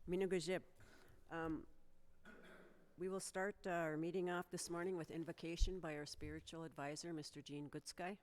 Minugajip. We will start our meeting off this morning with invocation by our spiritual advisor, Mr. Gene Goodsky.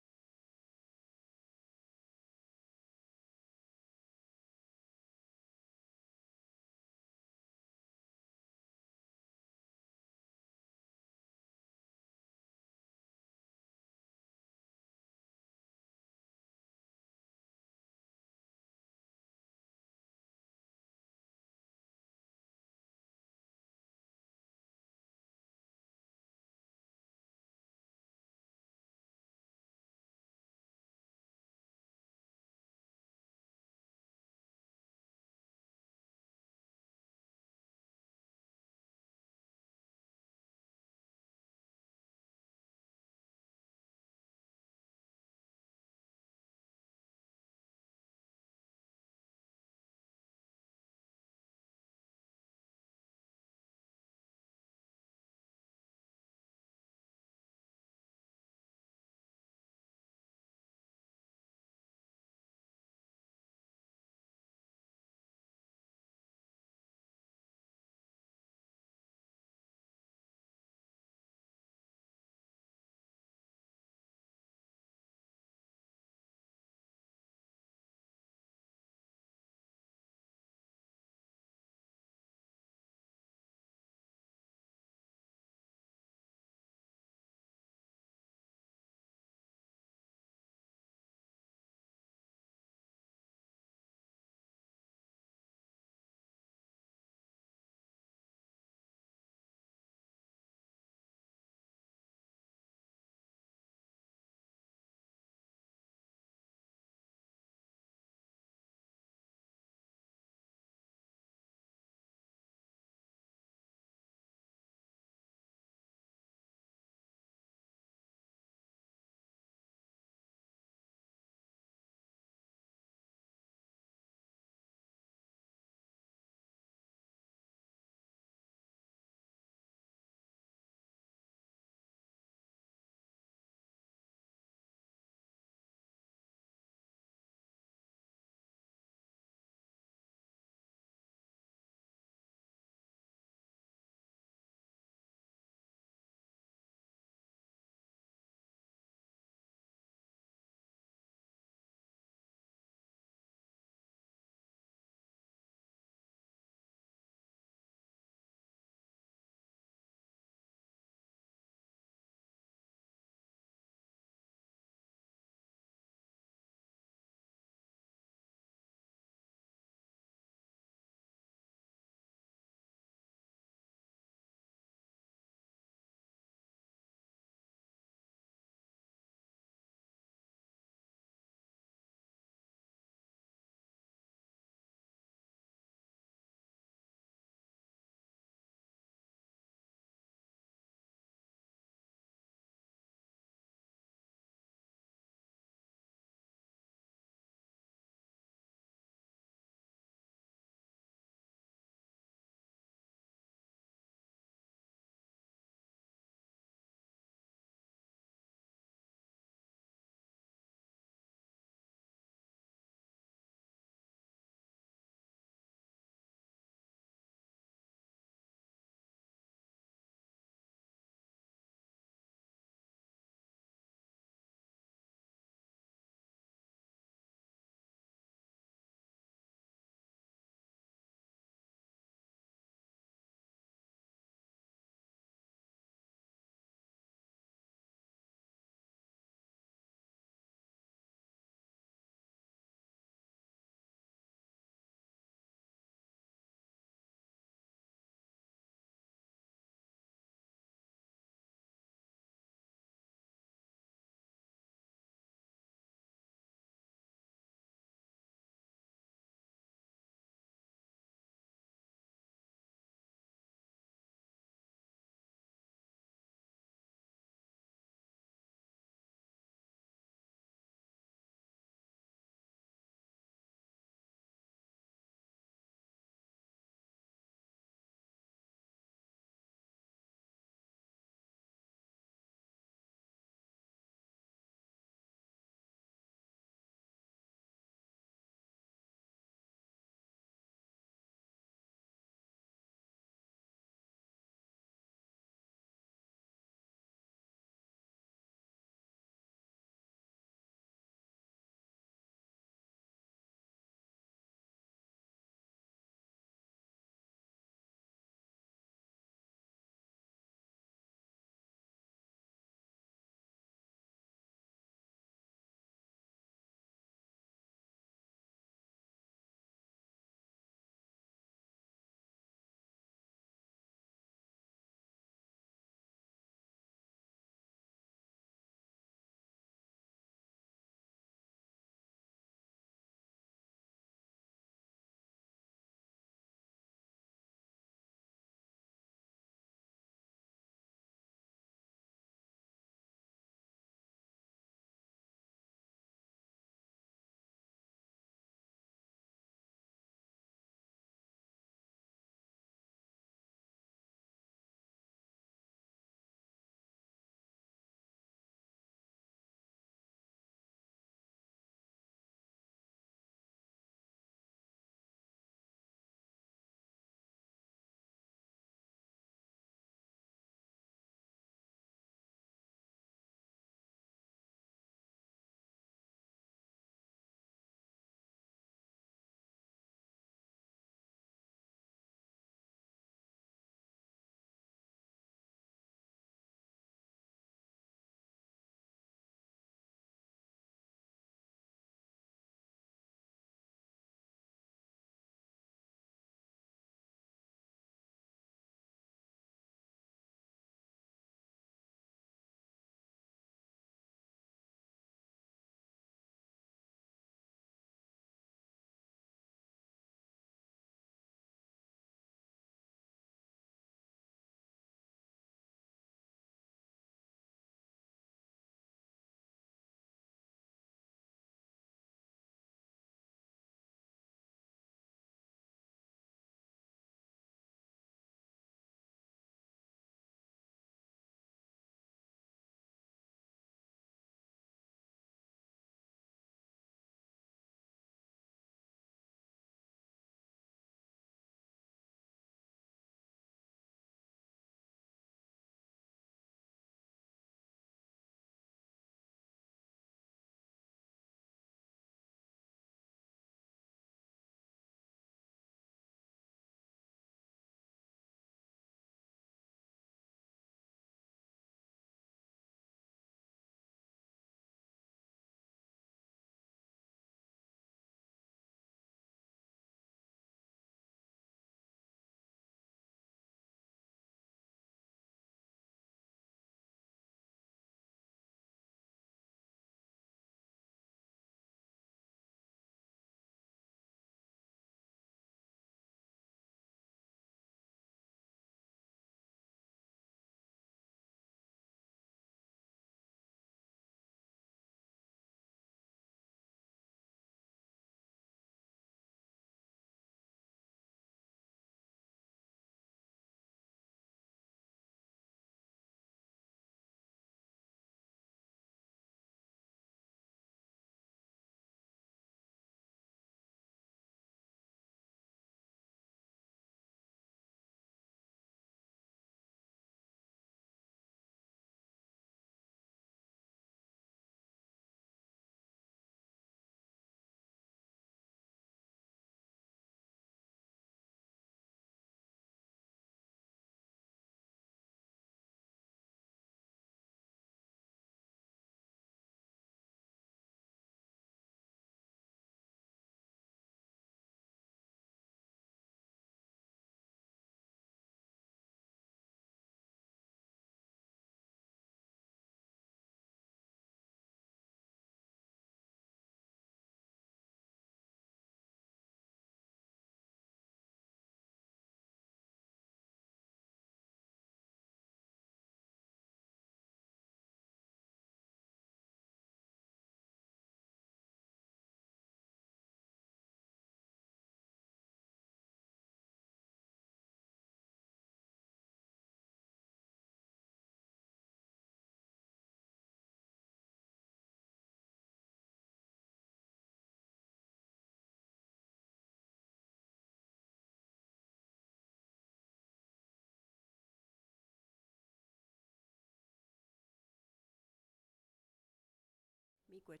Miigwech.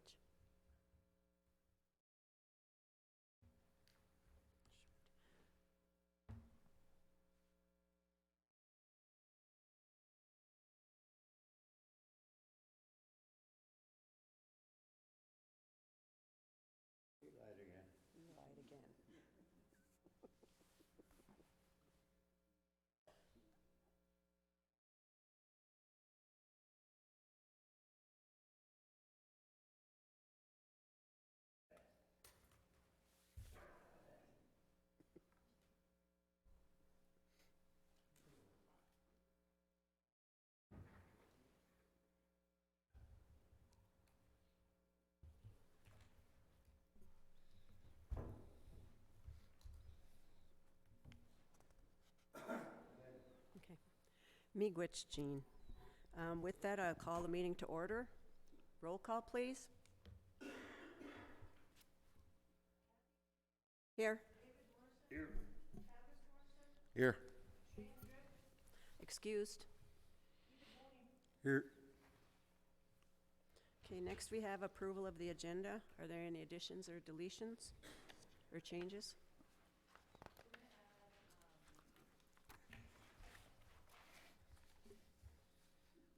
Lied again. You lied again. Okay. Miigwech Jean. With that, I'll call the meeting to order. Roll call, please. Here. Here. Excused. Here. Okay, next we have approval of the agenda. Are there any additions or deletions or changes?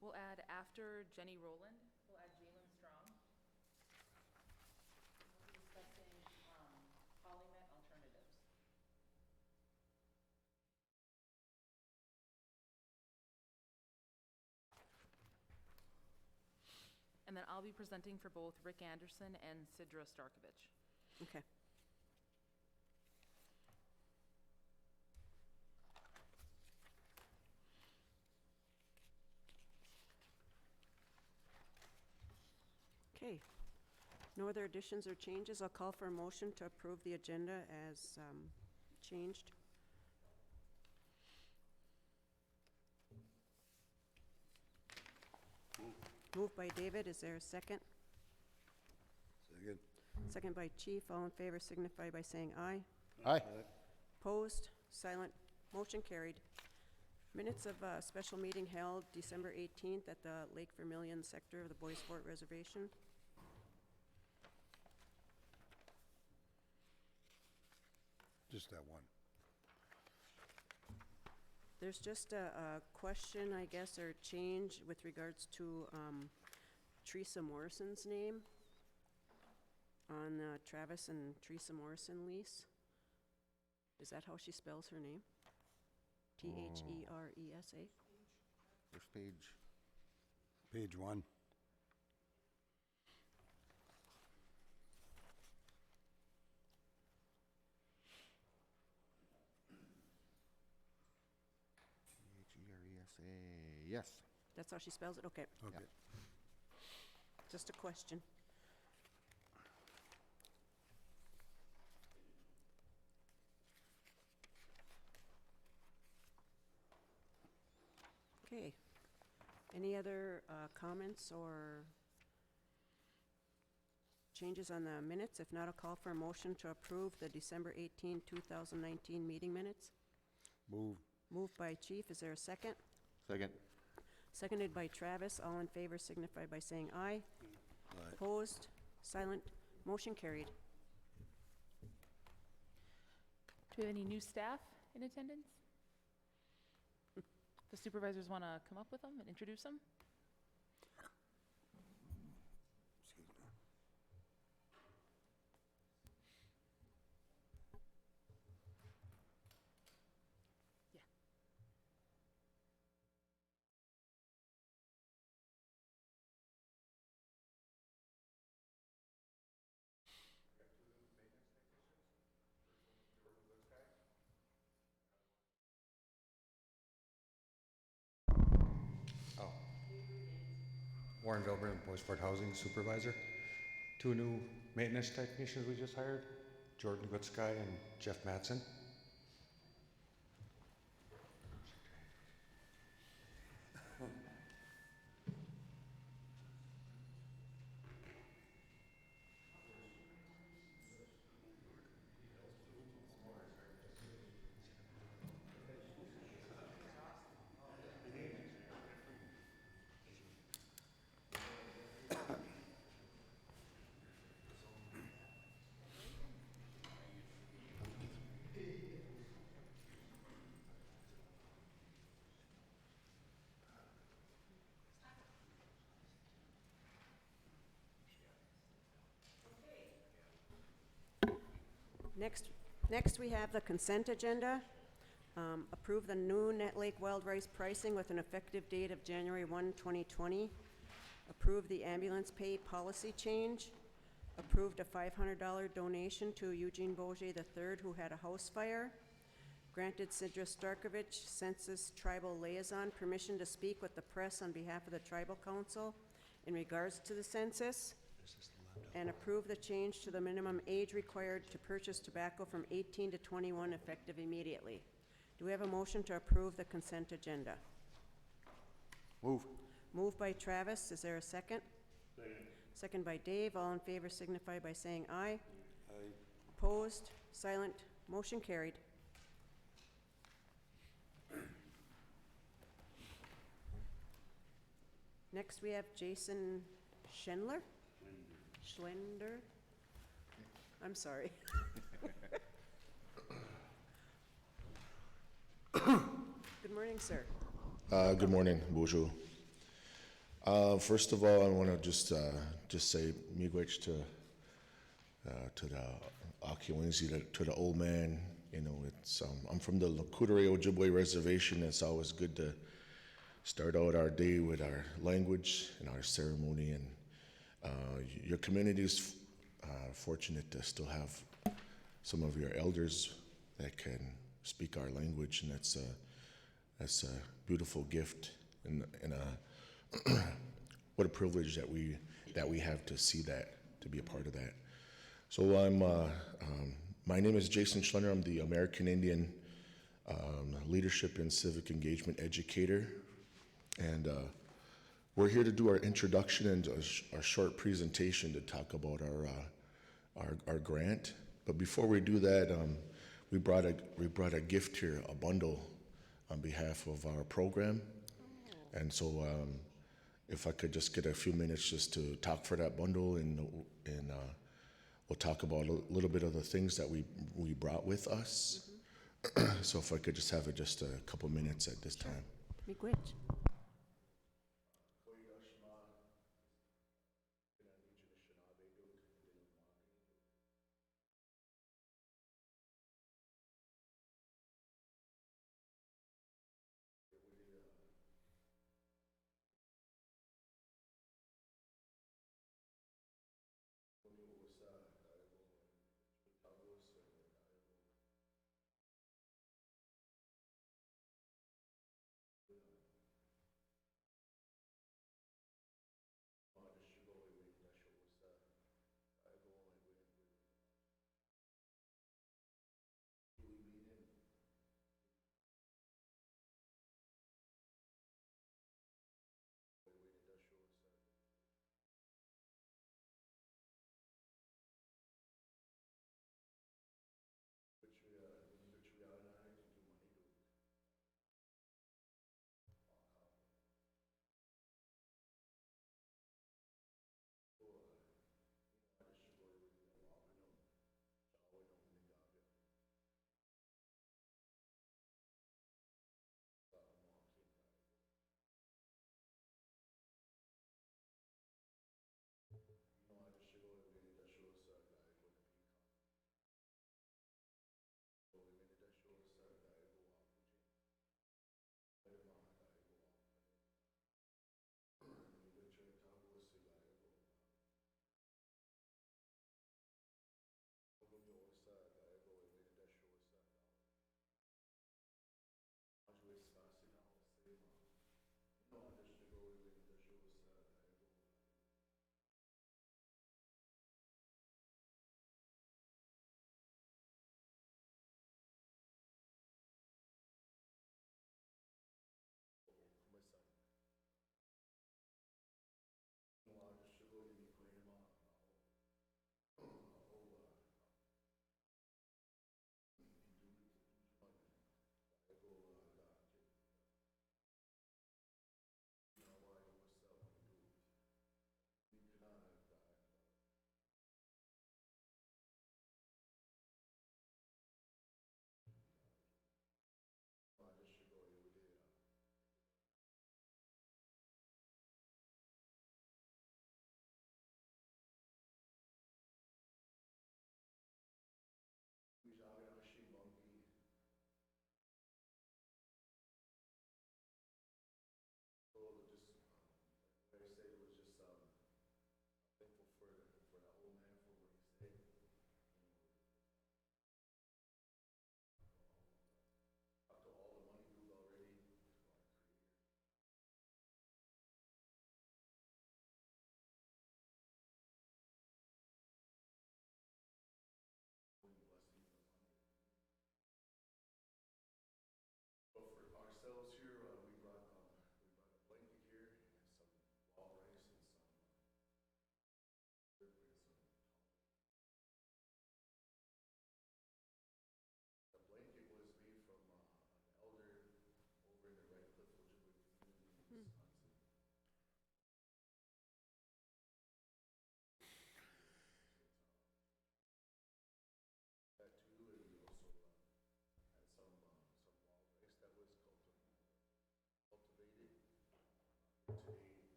We'll add after Jenny Rowland, we'll add Jalen Strong. We'll be discussing polymet alternatives. And then I'll be presenting for both Rick Anderson and Sidra Starkovich. Okay. Okay. No other additions or changes. I'll call for a motion to approve the agenda as changed. Moved by David. Is there a second? Second. Second by Chief. All in favor signify by saying aye. Aye. Opposed? Silent? Motion carried. Minutes of a special meeting held December 18th at the Lake Vermilion sector of the Bois Forte Reservation. Just that one. There's just a question, I guess, or change with regards to Teresa Morrison's name on Travis and Teresa Morrison lease. Is that how she spells her name? T-H-E-R-E-S-A? First page. Page 1. H-E-R-E-S-A. Yes. That's how she spells it? Okay. Okay. Just a question. Okay. Any other comments or changes on the minutes? If not, I'll call for a motion to approve the December 18, 2019 meeting minutes. Move. Moved by Chief. Is there a second? Second. Seconded by Travis. All in favor signify by saying aye. Aye. Opposed? Silent? Motion carried. Do we have any new staff in attendance? The supervisors want to come up with them and introduce them? Excuse me. Yeah. Oh. Warren Vilbrin, Bois Forte Housing Supervisor. 2 new maintenance technicians we just hired, Jordan Goodsky and Jeff Matson. Next we have the consent agenda. Approve the new Nett Lake Wild Rice pricing with an effective date of January 1, 2020. Approve the ambulance pay policy change. Approved a $500 donation to Eugene Bois III, who had a house fire. Granted Sidra Starkovich, Census Tribal Liaison, permission to speak with the press on behalf of the Tribal Council in regards to the census. And approve the change to the minimum age required to purchase tobacco from 18 to 21 effective immediately. Do we have a motion to approve the consent agenda? Move. Moved by Travis. Is there a second? Second by Dave. All in favor signify by saying aye. Aye. Opposed? Silent? Motion carried. Next, we have Jason Schlender? Schlender? I'm sorry. Good morning, sir. Good morning, bonjour. First of all, I want to just say miigwech to the Akiwenzi, to the old man. You know, it's I'm from the Lakudere Ojibwe Reservation. It's always good to start out our day with our language and our ceremony. And your community is fortunate to still have some of your elders that can speak our language, and that's a beautiful gift, and what a privilege that we have to see that, to be a part of that. So my name is Jason Schlender. I'm the American Indian Leadership and Civic Engagement Educator, and we're here to do our introduction and our short presentation to talk about our grant. But before we do that, we brought a gift here, a bundle, on behalf of our program. And so if I could just get a few minutes just to talk for that bundle, and we'll talk about a little bit of the things that we brought with us. Mm-hmm. So if I could just have just a couple minutes at this time. Miigwech.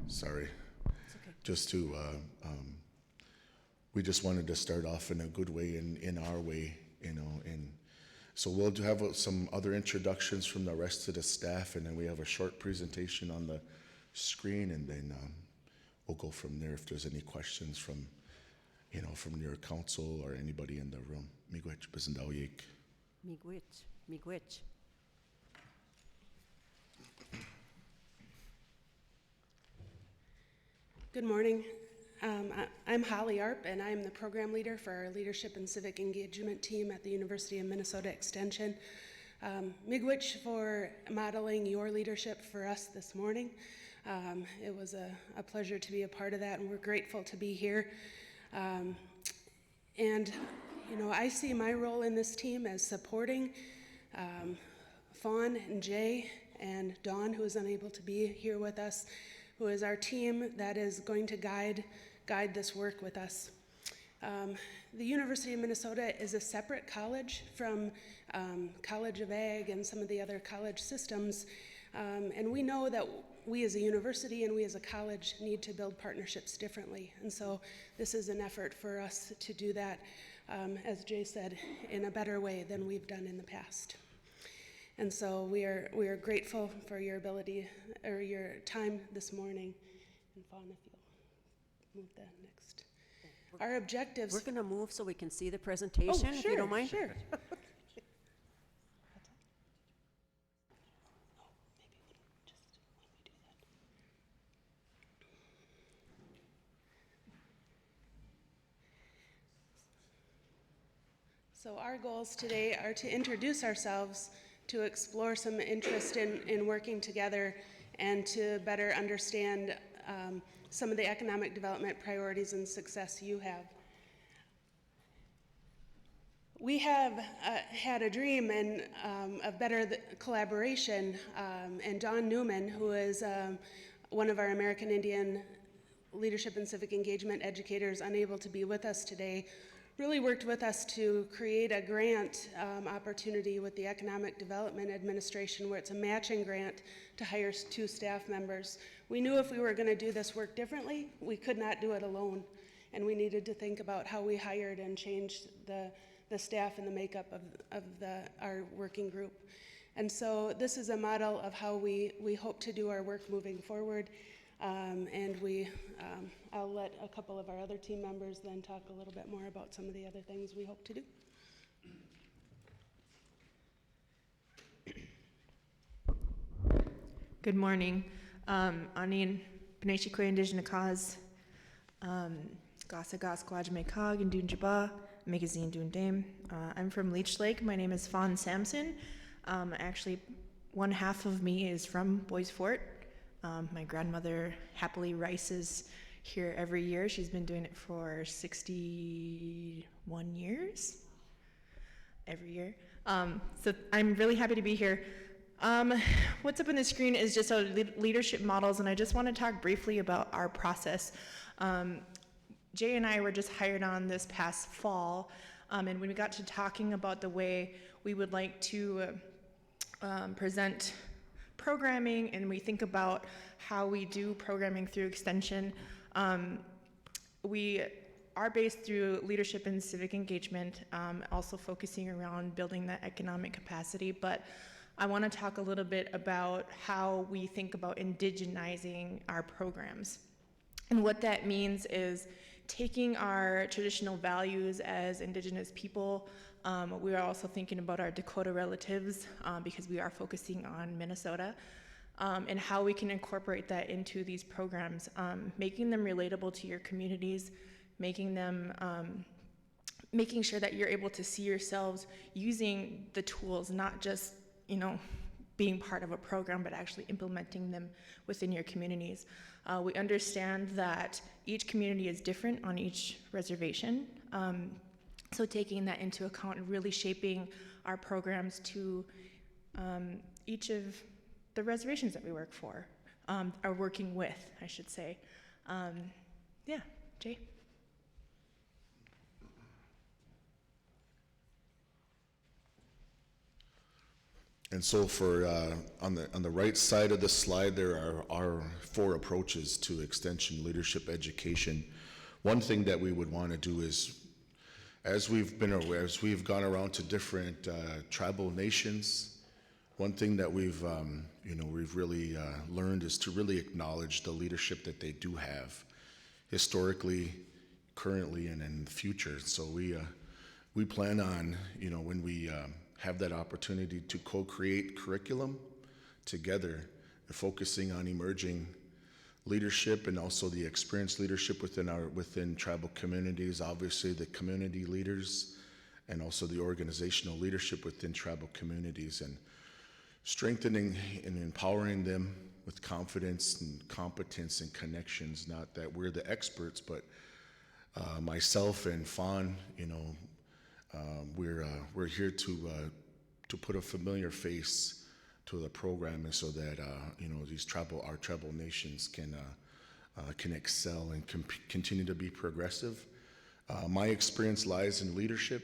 Sorry. It's okay. Just to, we just wanted to start off in a good way, in our way, and so we'll have some other introductions from the rest of the staff, and then we have a short presentation on the screen, and then we'll go from there if there's any questions from your council or anybody in the room. Miigwech, Bizendawyik. Miigwech, miigwech. Good morning. I'm Holly Arp, and I'm the program leader for our Leadership and Civic Engagement team at the University of Minnesota Extension. Miigwech for modeling your leadership for us this morning. It was a pleasure to be a part of that, and we're grateful to be here. And, I see my role in this team as supporting Fawn and Jay and Dawn, who is unable to be here with us, who is our team that is going to guide this work with us. The University of Minnesota is a separate college from College of Ag and some of the other college systems, and we know that we as a university and we as a college need to build partnerships differently, and so this is an effort for us to do that, as Jay said, in a better way than we've done in the past. And so we are grateful for your ability or your time this morning. And Fawn, if you'll move that next. Our objectives. We're going to move so we can see the presentation, if you don't mind. Sure. So our goals today are to introduce ourselves, to explore some interest in working together, and to better understand some of the economic development priorities and success you have. We have had a dream of better collaboration, and Don Newman, who is one of our American Indian Leadership and Civic Engagement educators, unable to be with us today, really worked with us to create a grant opportunity with the Economic Development Administration, where it's a matching grant to hire 2 staff members. We knew if we were going to do this work differently, we could not do it alone, and we needed to think about how we hired and changed the staff and the makeup of our working group. And so this is a model of how we hope to do our work moving forward. And I'll let a couple of our other team members then talk a little bit more about some of the other things we hope to do. Good morning. Anin Beneshikwe Indigenous Cause, Gasa Gas Kwajme Kag and Dunjaba, Magazine Dundame. I'm from Leech Lake. My name is Fawn Sampson. Actually, one half of me is from Bois Forte. My grandmother happily rices here every year. She's been doing it for 61 years, every year. So I'm really happy to be here. What's up on the screen is just our leadership models, and I just want to talk briefly about our process. Jay and I were just hired on this past fall, and when we got to talking about the way we would like to present programming, and we think about how we do programming through extension, we are based through leadership and civic engagement, also focusing around building that economic capacity. But I want to talk a little bit about how we think about indigenizing our programs. And what that means is taking our traditional values as Indigenous people. We are also thinking about our Dakota relatives because we are focusing on Minnesota, and how we can incorporate that into these programs, making them relatable to your communities, making sure that you're able to see yourselves using the tools, not just, being part of a program, but actually implementing them within your communities. We understand that each community is different on each reservation, so taking that into account and really shaping our programs to each of the reservations that we work for, are working with, I should say. Yeah, Jay? And so for, on the right side of the slide, there are our 4 approaches to extension, leadership, education. One thing that we would want to do is, as we've gone around to different tribal nations, one thing that we've really learned is to really acknowledge the leadership that they do have, historically, currently, and in the future. So we plan on, when we have that opportunity to co-create curriculum together, and focusing on emerging leadership and also the experienced leadership within tribal communities, obviously the community leaders, and also the organizational leadership within tribal communities, and strengthening and empowering them with confidence and competence and connections. Not that we're the experts, but myself and Fawn, we're here to put a familiar face to the program, and so that our tribal nations can excel and continue to be progressive. My experience lies in leadership.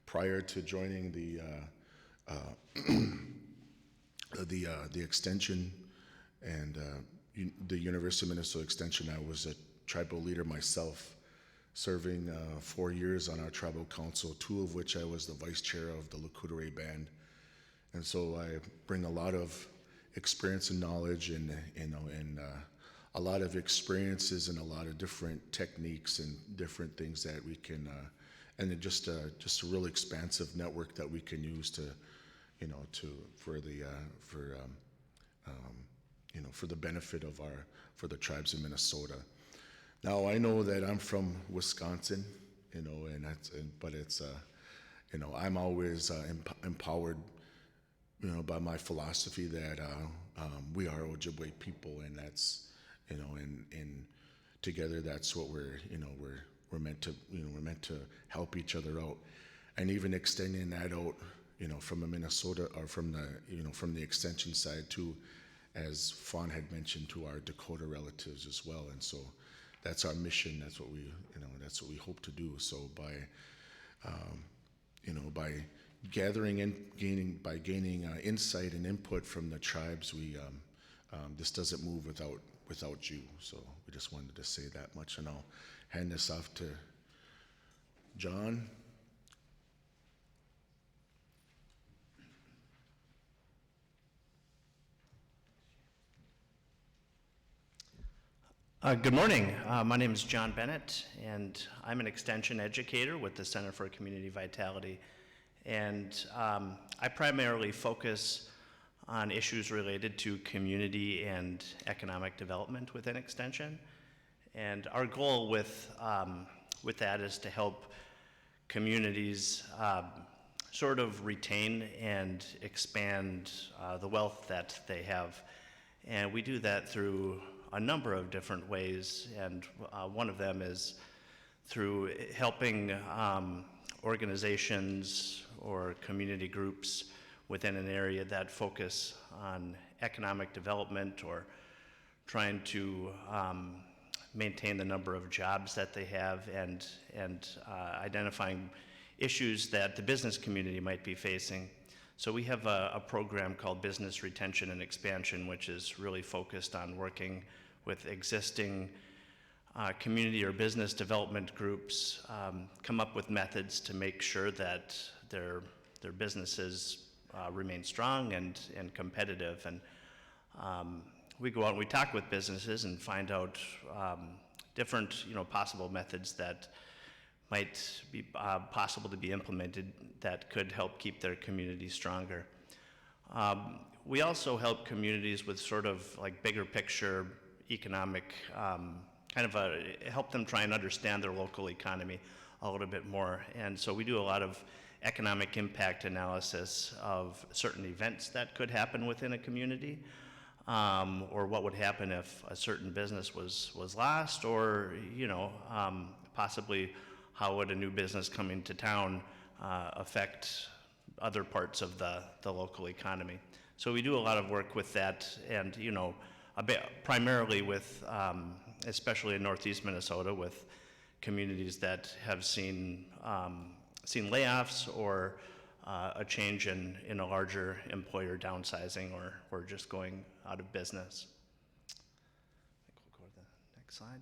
Prior to joining the extension and the University of Minnesota Extension, I was a tribal leader myself, serving 4 years on our tribal council, 2 of which I was the vice chair of the Lakota Band. And so I bring a lot of experience and knowledge, and a lot of experiences and a lot of different techniques and different things that we can, and then just a real expansive network that we can use for the benefit of for the tribes in Minnesota. Now, I know that I'm from Wisconsin, I'm always empowered, by my philosophy that we are Ojibwe people, and that's, and together that's what we're meant to help each other out, and even extending that out, from a Minnesota, or from the extension side to, as Fawn had mentioned, to our Dakota relatives as well. And so that's our mission. That's what we hope to do. So by gathering and gaining insight and input from the tribes, this doesn't move without you. So we just wanted to say that much, and I'll hand this off to John. Good morning. My name is John Bennett, and I'm an extension educator with the Center for Community Vitality. And I primarily focus on issues related to community and economic development within extension. And our goal with that is to help communities sort of retain and expand the wealth that they have. And we do that through a number of different ways, and one of them is through helping organizations or community groups within an area that focus on economic development or trying to maintain the number of jobs that they have and identifying issues that the business community might be facing. So we have a program called Business Retention and Expansion, which is really focused on working with existing community or business development groups, come up with methods to make sure that their businesses remain strong and competitive. And we go out and we talk with businesses and find out different, possible methods that might be possible to be implemented that could help keep their community stronger. We also help communities with sort of like bigger picture economic, help them try and understand their local economy a little bit more. And so we do a lot of economic impact analysis of certain events that could happen within a community, or what would happen if a certain business was lost, or possibly how would a new business coming to town affect other parts of the local economy. So we do a lot of work with that, and a bit primarily with, especially in Northeast Minnesota, with communities that have seen layoffs or a change in a larger employer downsizing or just going out of business. I think we'll go to the next slide.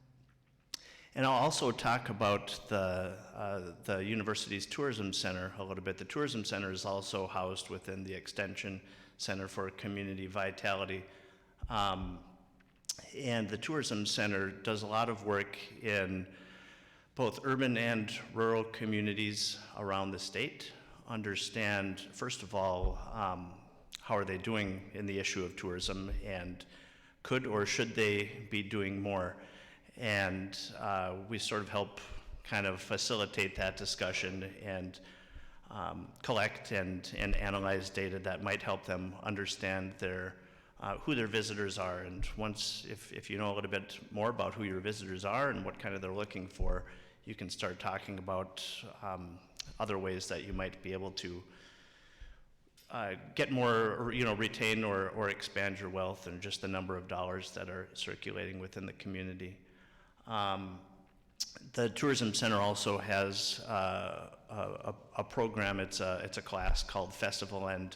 And I'll also talk about the university's tourism center a little bit. The tourism center is also housed within the Extension Center for Community Vitality. And the tourism center does a lot of work in both urban and rural communities around the state. Understand, first of all, how are they doing in the issue of tourism, and could or should they be doing more? And we sort of help kind of facilitate that discussion and collect and analyze data that might help them understand who their visitors are. And once, if you know a little bit more about who your visitors are and what kind of they're looking for, you can start talking about other ways that you might be able to get more, or, retain or expand your wealth and just the number of dollars that are circulating within the community. The tourism center also has a program. It's a class called Festival and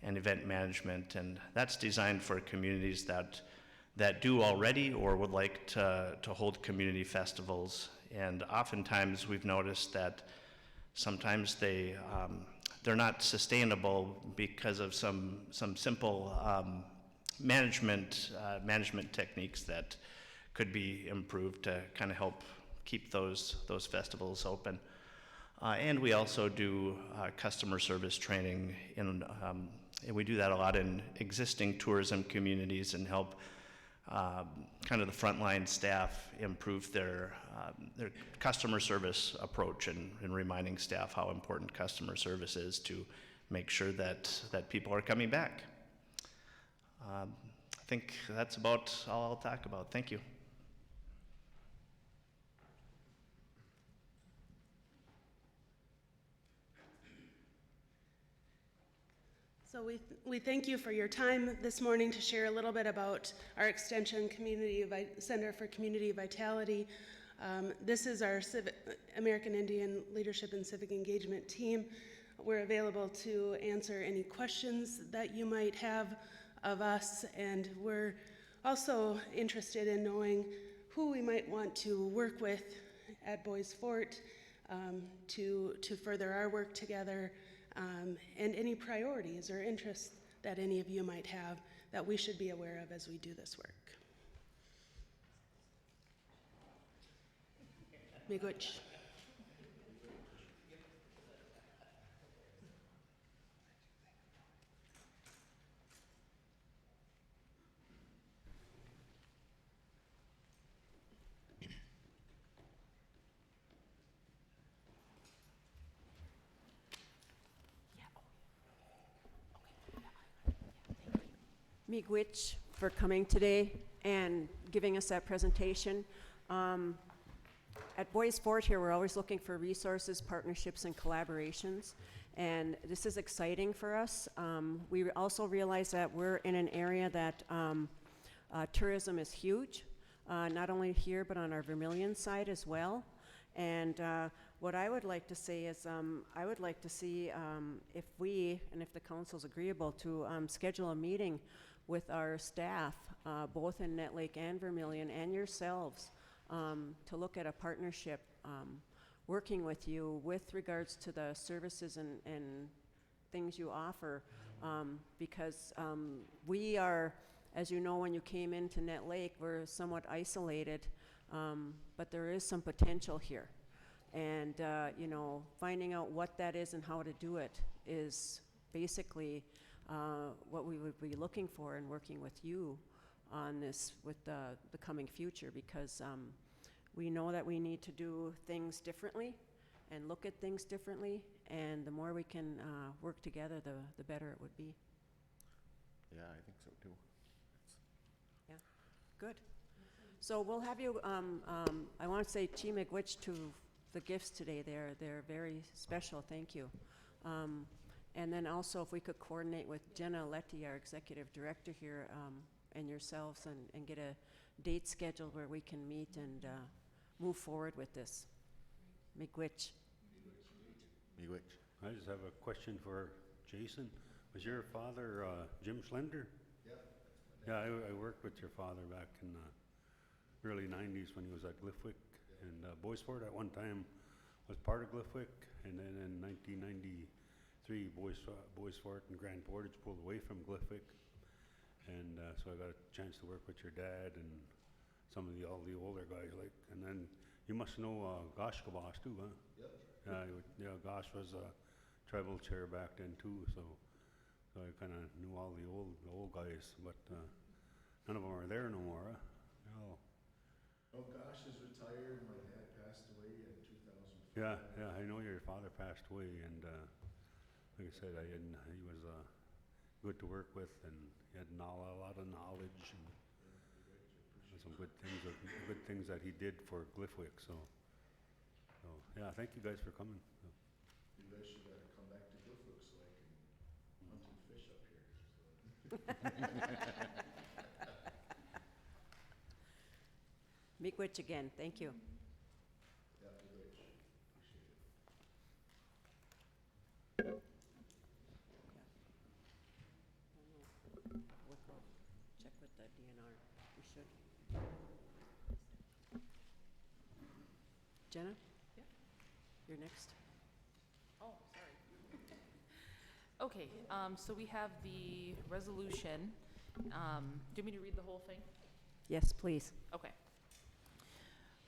Event Management, and that's designed for communities that do already or would like to hold community festivals. And oftentimes we've noticed that sometimes they're not sustainable because of some simple management techniques that could be improved to kind of help keep those festivals open. And we also do customer service training, and we do that a lot in existing tourism communities and help kind of the frontline staff improve their customer service approach, and reminding staff how important customer service is to make sure that people are coming back. I think that's about all I'll talk about. Thank you. So we thank you for your time this morning to share a little bit about our Extension Center for Community Vitality. This is our American Indian Leadership and Civic Engagement team. We're available to answer any questions that you might have of us, and we're also interested in knowing who we might want to work with at Bois Forte to further our work together. And any priorities or interests that any of you might have that we should be aware of as we do this work. Miigwech. Miigwech for coming today and giving us that presentation. At Bois Forte here, we're always looking for resources, partnerships, and collaborations. And this is exciting for us. We also realize that we're in an area that tourism is huge, not only here but on our Vermilion side as well. And what I would like to say is I would like to see if we, and if the council's agreeable, to schedule a meeting with our staff, both in Nett Lake and Vermilion, and yourselves, to look at a partnership working with you with regards to the services and things you offer, because we are, as you know, when you came into Nett Lake, we're somewhat isolated, but there is some potential here. And, you know, finding out what that is and how to do it is basically what we would be looking for and working with you on this with the coming future, because we know that we need to do things differently and look at things differently, and the more we can work together, the better it would be. Yeah, I think so too. Yeah, good. So we'll have you, I want to say Chi Miigwech to the gifts today. They're very special, thank you. And then also if we could coordinate with Jenna Letty, our executive director here, and yourselves, and get a date scheduled where we can meet and move forward with this. Miigwech. Miigwech. I just have a question for Jason. Was your father Jim Schlender? Yeah, I worked with your father back in the early 90s when he was at Glyphwick. And Bois at one time was part of Glyphwick, and then in 1993, Bois and Grand Portage pulled away from Glyphwick. And so I got a chance to work with your dad and some of all the older guys, like, and then you must know Gosh Kabas too, huh? Yep. Yeah, Gosh was a tribal chair back then too, so I kind of knew all the old guys, but none of them are there no more, huh? No. Oh, Gosh is retired. My dad passed away in 2004. Yeah, I know your father passed away, and like I said, he was good to work with, and he had a lot of knowledge and some good things that he did for Glyphwick. So yeah, thank you guys for coming. You guys should come back to Glyphwick so I can hunt and fish up here. Miigwech again, thank you. Yeah, Miigwech. Appreciate it. Check with the DNR, we should. Jenna? Yeah. You're next. Oh, sorry. Okay, so we have the resolution. Do you want me to read the whole thing? Yes, please. Okay.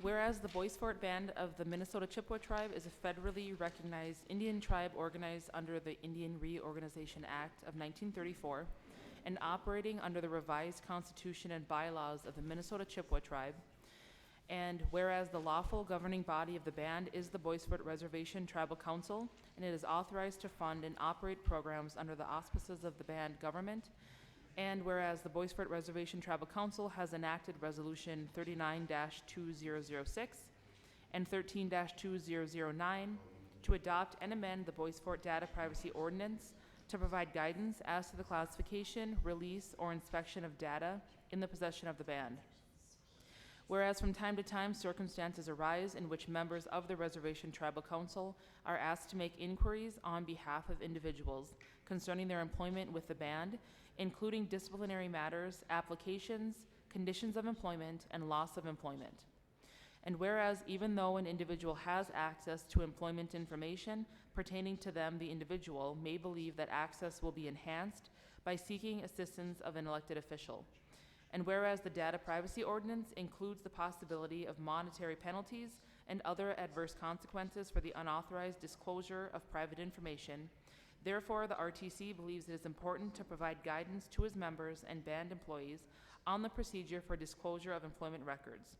Whereas the Bois Band of the Minnesota Chippewa Tribe is a federally recognized Indian tribe organized under the Indian Reorganization Act of 1934 and operating under the revised constitution and bylaws of the Minnesota Chippewa Tribe, and whereas the lawful governing body of the band is the Bois Reservation Tribal Council, and it is authorized to fund and operate programs under the auspices of the band government, and whereas the Bois Reservation Tribal Council has enacted Resolution 39-2006 and 13-2009 to adopt and amend the Bois Data Privacy Ordinance to provide guidance as to the classification, release, or inspection of data in the possession of the band. Whereas from time to time circumstances arise in which members of the Reservation Tribal Council are asked to make inquiries on behalf of individuals concerning their employment with the band, including disciplinary matters, applications, conditions of employment, and loss of employment. And whereas even though an individual has access to employment information pertaining to them, the individual may believe that access will be enhanced by seeking assistance of an elected official. And whereas the Data Privacy Ordinance includes the possibility of monetary penalties and other adverse consequences for the unauthorized disclosure of private information, therefore the RTC believes it is important to provide guidance to its members and band employees on the procedure for disclosure of employment records.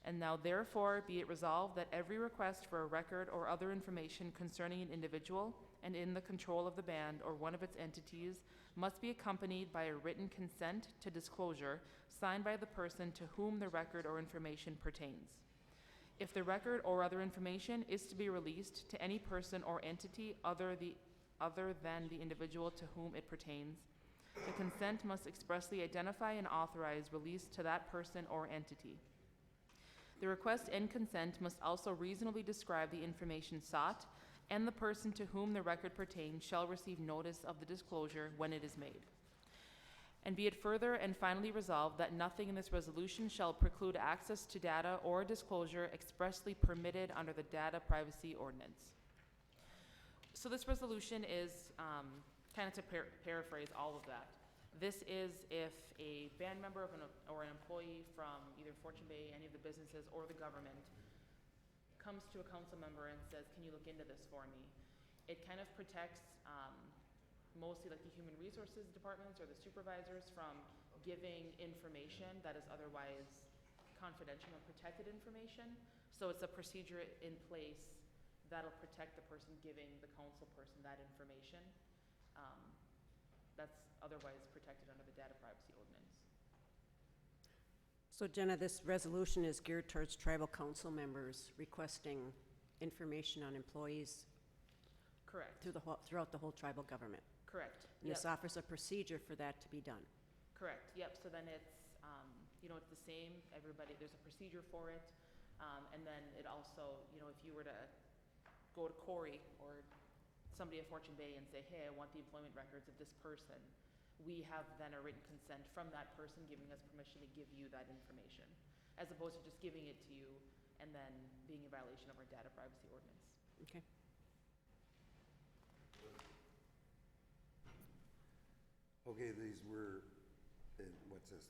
And now therefore be it resolved that every request for a record or other information concerning an individual and in the control of the band or one of its entities must be accompanied by a written consent to disclosure signed by the person to whom the record or information pertains. If the record or other information is to be released to any person or entity other than the individual to whom it pertains, the consent must expressly identify and authorize release to that person or entity. The request and consent must also reasonably describe the information sought, and the person to whom the record pertains shall receive notice of the disclosure when it is made. And be it further and finally resolved that nothing in this resolution shall preclude access to data or disclosure expressly permitted under the Data Privacy Ordinance. So this resolution is, kind of to paraphrase all of that. This is if a band member or an employee from either Fortune Bay, any of the businesses, or the government comes to a council member and says, can you look into this for me? It kind of protects mostly like the human resources departments or the supervisors from giving information that is otherwise confidential or protected information. So it's a procedure in place that'll protect the person giving the council person that information. That's otherwise protected under the Data Privacy Ordinance. So Jenna, this resolution is geared towards tribal council members requesting information on employees Correct. throughout the whole tribal government. Correct. And this offers a procedure for that to be done. Correct, yep, so then it's, it's the same, everybody, there's a procedure for it, and then it also, if you were to go to Corey or somebody at Fortune Bay and say, hey, I want the employment records of this person, we have then a written consent from that person giving us permission to give you that information, as opposed to just giving it to you and then being in violation of our Data Privacy Ordinance. Okay. Okay, these were, what's this,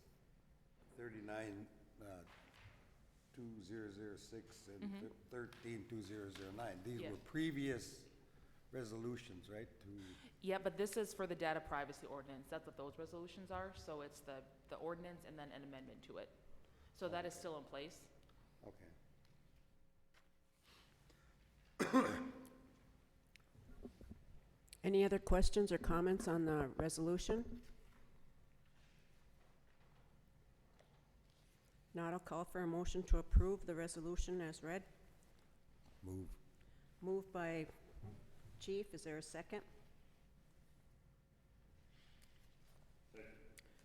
39, 2006 and 13, 2009. These Yeah. were previous resolutions, right? Yeah, but this is for the Data Privacy Ordinance, that's what those resolutions are, so it's the ordinance and then an amendment to it. So that is still in place. Okay. Any other questions or comments on the resolution? Not, I'll call for a motion to approve the resolution as read. Move. Moved by Chief, is there a second?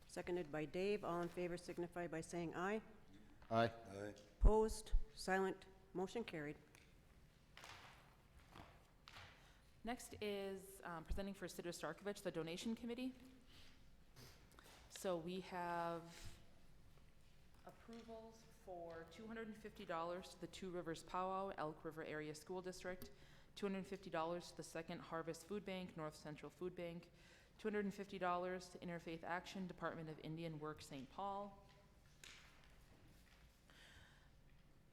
Seconded by Dave, all in favor signify by saying aye. Aye. Aye. Opposed, silent, motion carried. Next is presenting for Sidra Starkovich, the donation committee. So we have approvals for $250 to the Two Rivers Powwow, Elk River Area School District, $250 to the Second Harvest Food Bank, North Central Food Bank, $250 to Interfaith Action, Department of Indian Work, St. Paul,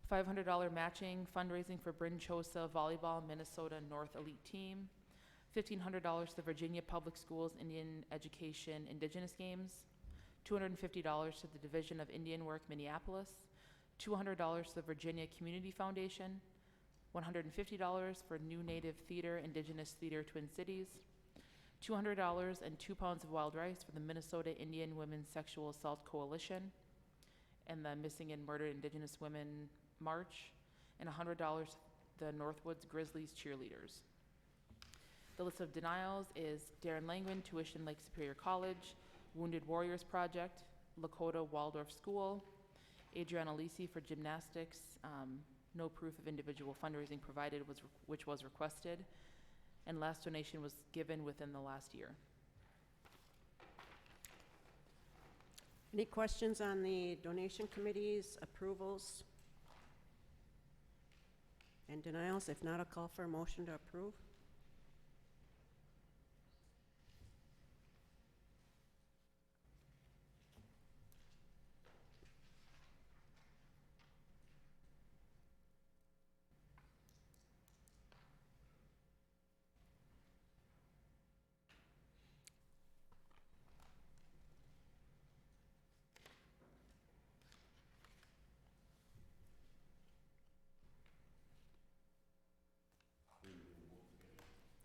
$500 matching fundraising for Bryn Chosa Volleyball Minnesota North Elite Team, $1,500 to the Virginia Public Schools Indian Education Indigenous Games, $250 to the Division of Indian Work Minneapolis, $200 to the Virginia Community Foundation, $150 for New Native Theater Indigenous Theater Twin Cities, $200 and 2 pounds of wild rice for the Minnesota Indian Women's Sexual Assault Coalition and the Missing and Murdered Indigenous Women March, and $100 the Northwoods Grizzlies cheerleaders. The list of denials is Darren Langwin, tuition Lake Superior College, Wounded Warriors Project, Lakota Waldorf School, Adriana Lisi for gymnastics, no proof of individual fundraising provided, which was requested, and last donation was given within the last year. Any questions on the donation committee's approvals and denials? If not, I'll call for a motion to approve.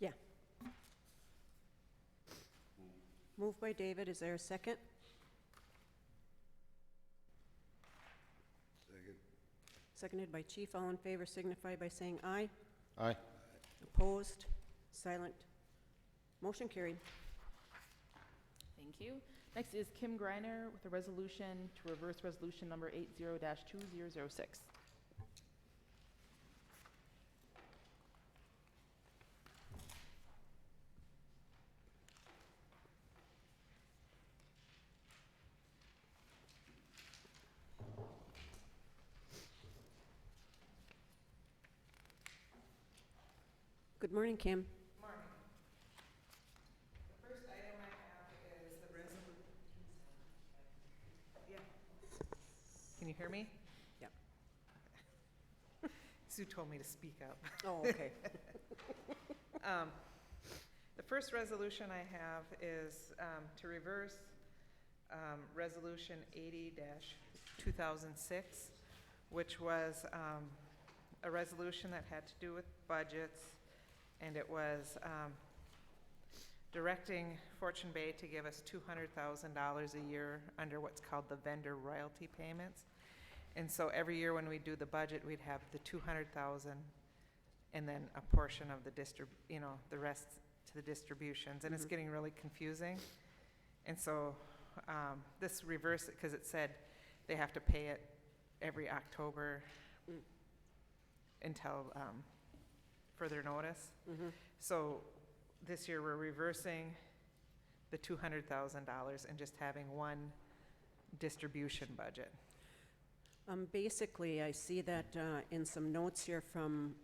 Yeah. Moved by David, is there a second? Second. seconded by Chief. All in favor signify by saying aye. Aye. Opposed? Silent? Motion carried. Thank you. Next is Kim Greiner with a resolution to reverse resolution number 80-2006. Good morning, Kim. Morning. The first item I have is the resolution. Yeah. Can you hear me? Yeah. Sue told me to speak up. Oh, okay. The first resolution I have is to reverse Resolution 80-2006, which was a resolution that had to do with budgets, and it was directing Fortune Bay to give us $200,000 a year under what's called the vendor royalty payments. And so every year when we do the budget, we'd have the $200,000 and then a portion of the the rest to the distributions. And it's getting really confusing. And so this reversed it because it said they have to pay it every October until further notice. So this year we're reversing the $200,000 and just having one distribution budget. Basically, I see that in some notes here from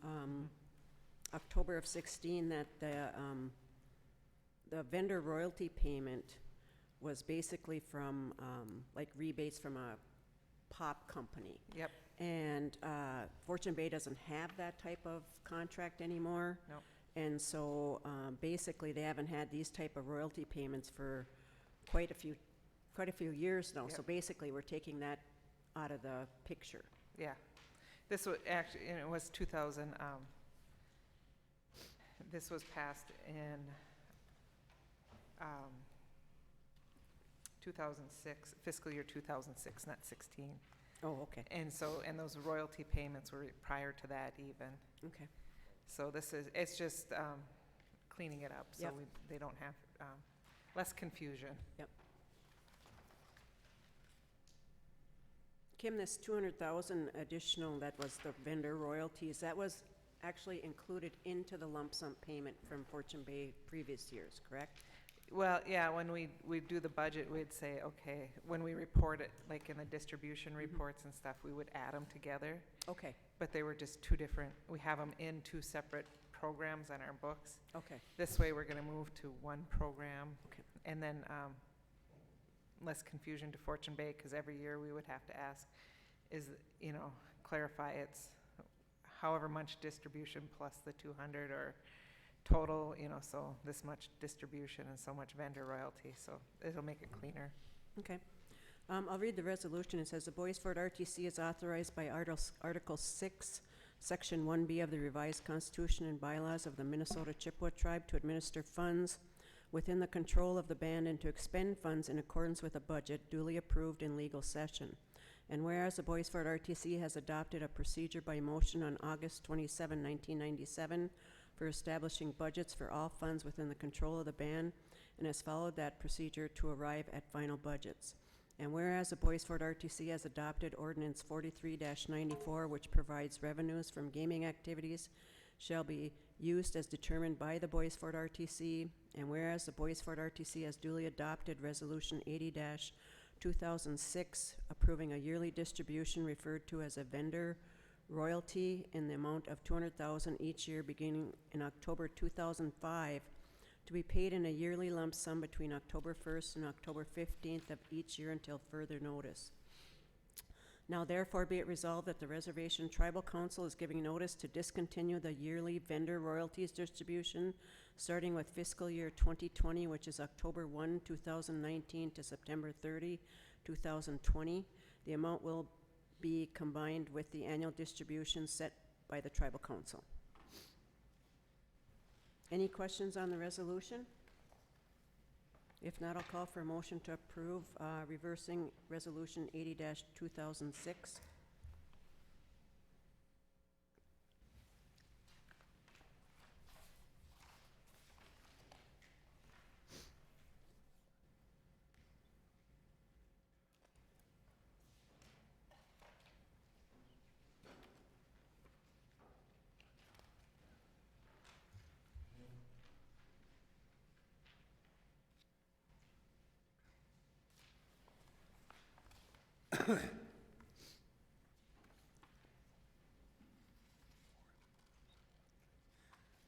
October of 16 that the vendor royalty payment was basically from like rebates from a pop company. Yep. And Fortune Bay doesn't have that type of contract anymore. Nope. And so basically they haven't had these type of royalty payments for quite a few years now. Yep. So basically we're taking that out of the picture. Yeah. This was actually, and it was 2000, this was passed in 2006, fiscal year 2006, not 16. Oh, okay. And so, and those royalty payments were prior to that even. Okay. So this is, it's just cleaning it up so Yep. they don't have less confusion. Yep. Kim, this 200,000 additional, that was the vendor royalties, that was actually included into the lump sum payment from Fortune Bay previous years, correct? Well, yeah, when we do the budget, we'd say, okay, when we report it, like in the distribution reports and stuff, we would add them together. Okay, But they were just two different, we have them in two separate programs on our books. okay, This way, we're gonna move to one program. Okay. And then less confusion to Fortune Bay, because every year we would have to ask, clarify it's however much distribution plus the 200 or total, so this much distribution and so much vendor royalty, so it'll make it cleaner. okay. I'll read the resolution. It says, the Bois Forte RTC is authorized by Article 6, Section 1B of the revised Constitution and bylaws of the Minnesota Chippewa Tribe to administer funds within the control of the band and to expend funds in accordance with a budget duly approved in legal session. And whereas the Bois Forte RTC has adopted a procedure by motion on August 27, 1997 for establishing budgets for all funds within the control of the band and has followed that procedure to arrive at final budgets. And whereas the Bois Forte RTC has adopted Ordinance 43-94, which provides revenues from gaming activities shall be used as determined by the Bois Forte RTC, and whereas the Bois Forte RTC has duly adopted Resolution 80-2006, approving a yearly distribution referred to as a vendor royalty in the amount of $200,000 each year beginning in October 2005, to be paid in a yearly lump sum between October 1st and October 15th of each year until further notice. Now therefore be it resolved that the Reservation Tribal Council is giving notice to discontinue the yearly vendor royalties distribution starting with fiscal year 2020, which is October 1, 2019 to September 30, 2020. The amount will be combined with the annual distribution set by the Tribal Council. Any questions on the resolution? If not, I'll call for a motion to approve reversing Resolution 80-2006.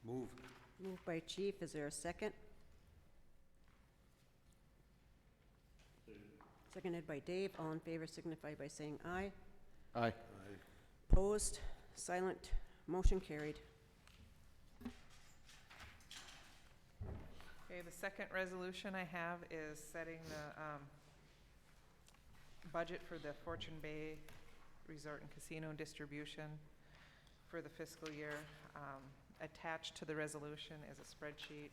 Move. Moved by Chief, is there a second? Seconded by Dave, all in favor signify by saying aye. Aye. Aye. Opposed, silent, motion carried. Okay, the second resolution I have is setting the budget for the Fortune Bay Resort and Casino distribution for the fiscal year. Attached to the resolution is a spreadsheet,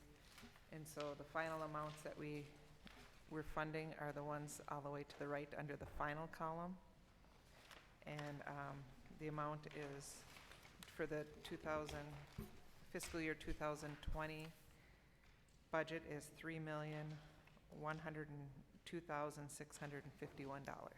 and so the final amounts that we're funding are the ones all the way to the right under the final column. And the amount is for the fiscal year 2020 budget is $3,102,651.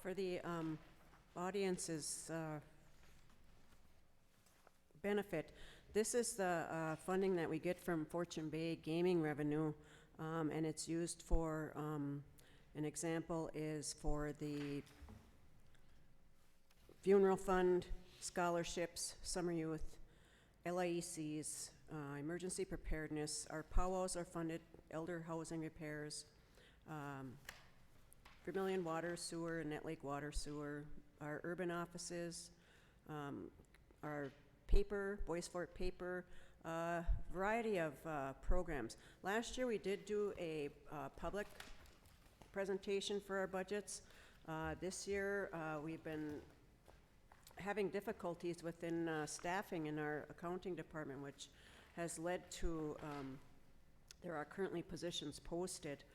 For the audience's benefit, this is the funding that we get from Fortune Bay gaming revenue, and it's used for, an example is for the funeral fund, scholarships, summer youth, LIECs, emergency preparedness. Our powwows are funded, elder housing repairs, Vermilion Water Sewer, Nett Lake Water Sewer, our urban offices, our paper, Bois Forte paper, variety of programs. Last year we did do a public presentation for our budgets. This year we've been having difficulties within staffing in our accounting department, which has led to there are currently positions posted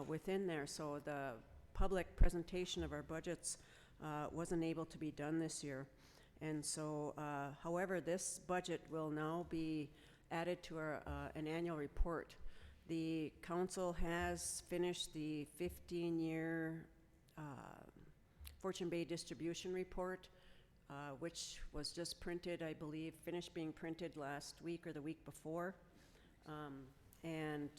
within there, so the public presentation of our budgets wasn't able to be done this year. And so, however, this budget will now be added to our an annual report. The council has finished the 15-year Fortune Bay distribution report, which was just printed, I believe, finished being printed last week or the week before. And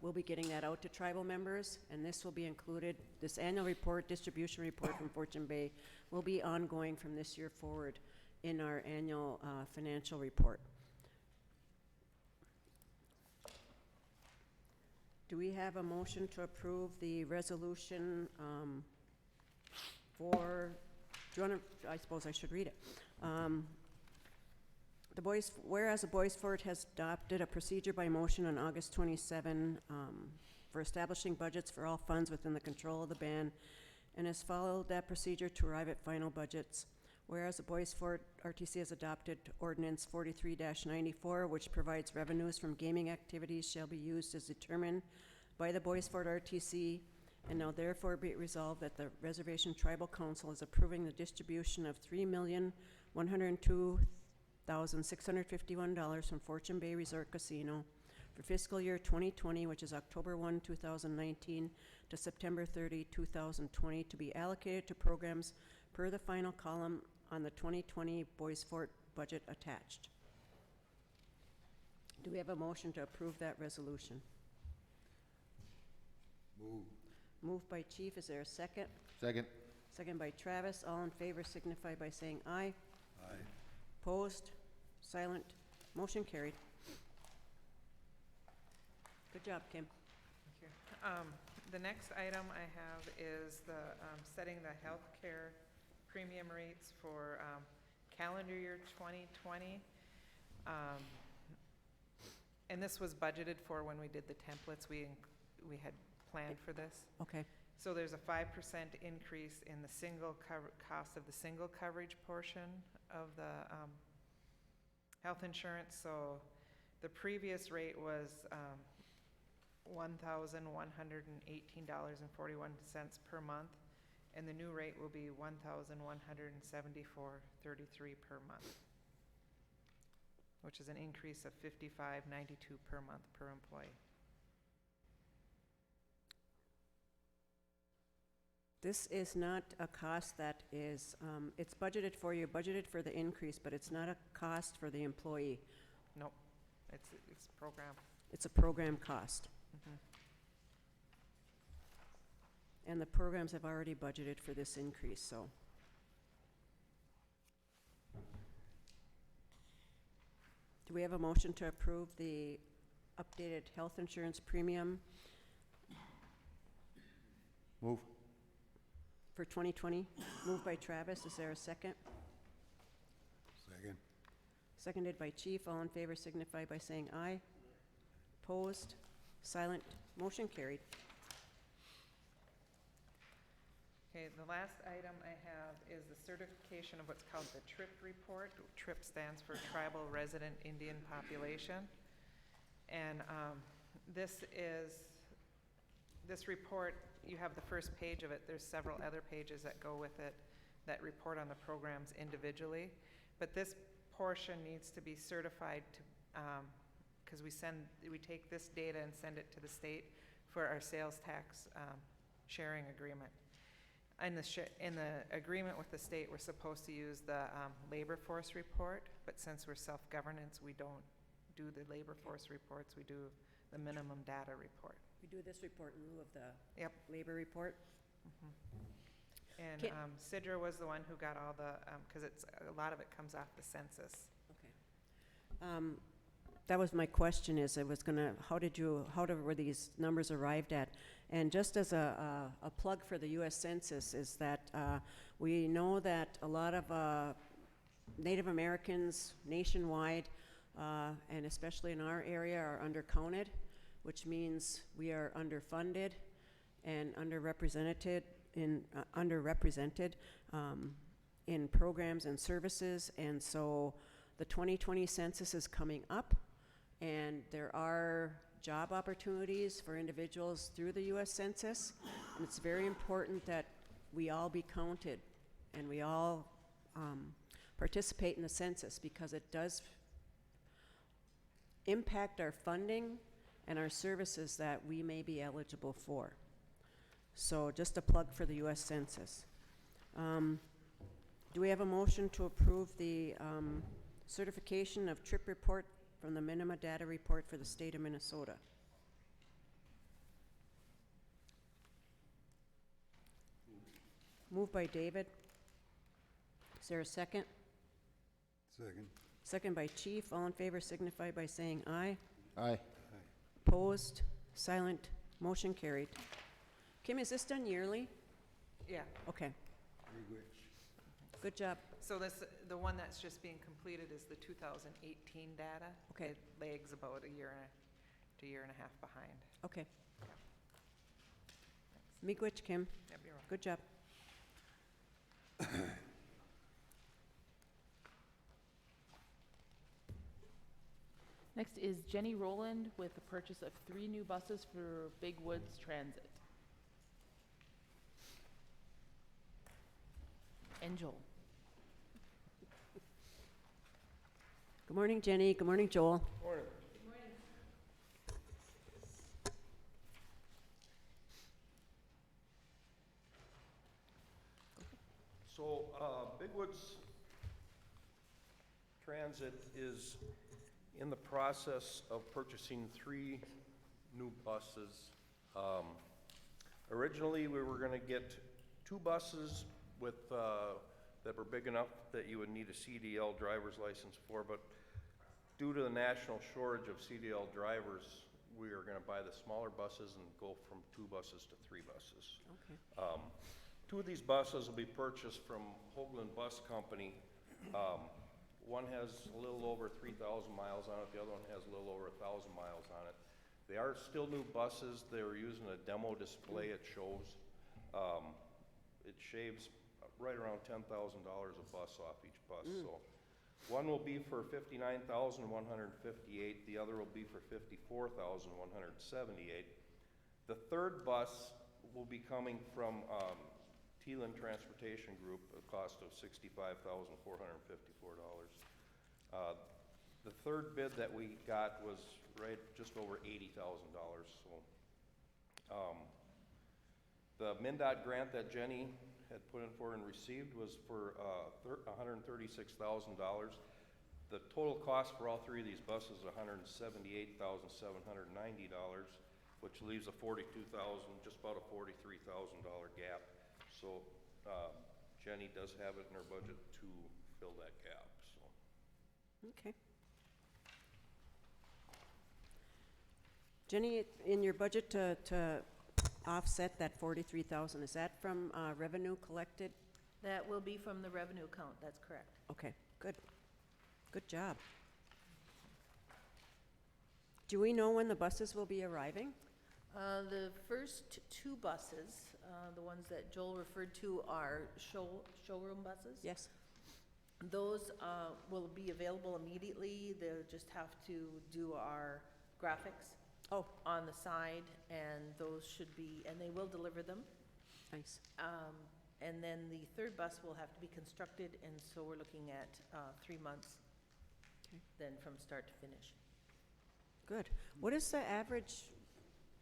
we'll be getting that out to tribal members, and this will be included. This annual report, distribution report from Fortune Bay, will be ongoing from this year forward in our annual financial report. Do we have a motion to approve the resolution for, do you want to, I suppose I should read it. Whereas the Bois Forte has adopted a procedure by motion on August 27 for establishing budgets for all funds within the control of the band, and has followed that procedure to arrive at final budgets. Whereas the Bois Forte RTC has adopted Ordinance 43-94, which provides revenues from gaming activities shall be used as determined by the Bois Forte RTC, and now therefore be it resolved that the Reservation Tribal Council is approving the distribution of $3,102,651 from Fortune Bay Resort Casino for fiscal year 2020, which is October 1, 2019 to September 30, 2020, to be allocated to programs per the final column on the 2020 Bois Forte budget attached. Do we have a motion to approve that resolution? Move. Moved by Chief, is there a second? Second. Second by Travis, all in favor signify by saying aye. Aye. Opposed? Silent? Motion carried. Good job, Kim. Thank you. The next item I have is the setting the healthcare premium rates for calendar year 2020. And this was budgeted for when we did the templates. We had planned for this. Okay. So there's a 5% increase in the cost of the single coverage portion of the health insurance. So the previous rate was $1,118.41 per month, and the new rate will be $1,174.33 per month, which is an increase of $55.92 per month per employee. This is not a cost that is, it's budgeted for you, budgeted for the increase, but it's not a cost for the employee. Nope, it's a program. It's a program cost. Mhm. And the programs have already budgeted for this increase, so. Do we have a motion to approve the updated health insurance premium Move. for 2020? Moved by Travis, is there a second? Second. Seconded by Chief, all in favor signify by saying aye. Opposed? Silent? Motion carried. Okay, the last item I have is the certification of what's called the TRIP report. TRIP stands for Tribal Resident Indian Population. And this report, you have the first page of it. There's several other pages that go with it that report on the programs individually. But this portion needs to be certified to, because we take this data and send it to the state for our sales tax sharing agreement. In the agreement with the state, we're supposed to use the labor force report, but since we're self-governance, we don't do the labor force reports, we do the minimum data report. We do this report in lieu of the Yep. labor report. And Okay. Sidra was the one who got all the, because a lot of it comes off the census. Okay. That was my question, is it was gonna, how were these numbers arrived at? And just as a plug for the US Census is that we know that a lot of Native Americans nationwide, and especially in our area, are undercounted, which means we are underfunded and underrepresented in programs and services. And so the 2020 census is coming up, and there are job opportunities for individuals through the US Census, and it's very important that we all be counted and we all participate in the census, because it does impact our funding and our services that we may be eligible for. So just a plug for the US Census. Do we have a motion to approve the certification of TRIP report from the Minima Data Report for the state of Minnesota? Moved by David. Is there a second? Second. Second by Chief. All in favor signify by saying aye. Aye. Opposed? Silent? Motion carried. Kim, is this done yearly? Yeah, Okay, good job. so the one that's just being completed is the 2018 data. Okay. It lags about a year and a half behind. Okay. Miigwech, Kim. Yep, you're welcome. Good job. Next is Jenny Rowland with the purchase of 3 new buses for Big Woods Transit. And Joel. Good morning, Jenny. Good morning, Joel. So, Big Woods Transit is in the process of purchasing 3 new buses. Originally, we were gonna get 2 buses with, that were big enough that you would need a CDL driver's license for, but due to the national shortage of CDL drivers, we are gonna buy the smaller buses and go from 2 buses to 3 buses. Okay. 2 of these buses will be purchased from Hoagland Bus Company. One has a little over 3,000 miles on it, the other one has a little over 1,000 miles on it. They are still new buses. They were using a demo display at shows. It shaves right around $10,000 a bus off each bus. So one will be for $59,158, the other will be for $54,178. The third bus will be coming from Thielen Transportation Group, a cost of $65,454. The third bid that we got was right just over $80,000. So, the MnDOT grant that Jenny had put in for and received was for $136,000. The total cost for all three of these buses is $178,790, which leaves a $42,000, just about a $43,000 gap. So Jenny does have it in her budget to fill that gap, so. Okay. Jenny, in your budget to offset that 43,000, is that from revenue collected? That will be from the revenue account, that's correct. Okay, good. Good job. Do we know when the buses will be arriving? The first two buses, the ones that Joel referred to, are showroom buses. Yes. Those will be available immediately. They'll just have to do our graphics on the side, and those should be, and they will deliver them. Nice. And then the third bus will have to be constructed, and so we're looking at 3 months then from start to finish. Good. What is the average,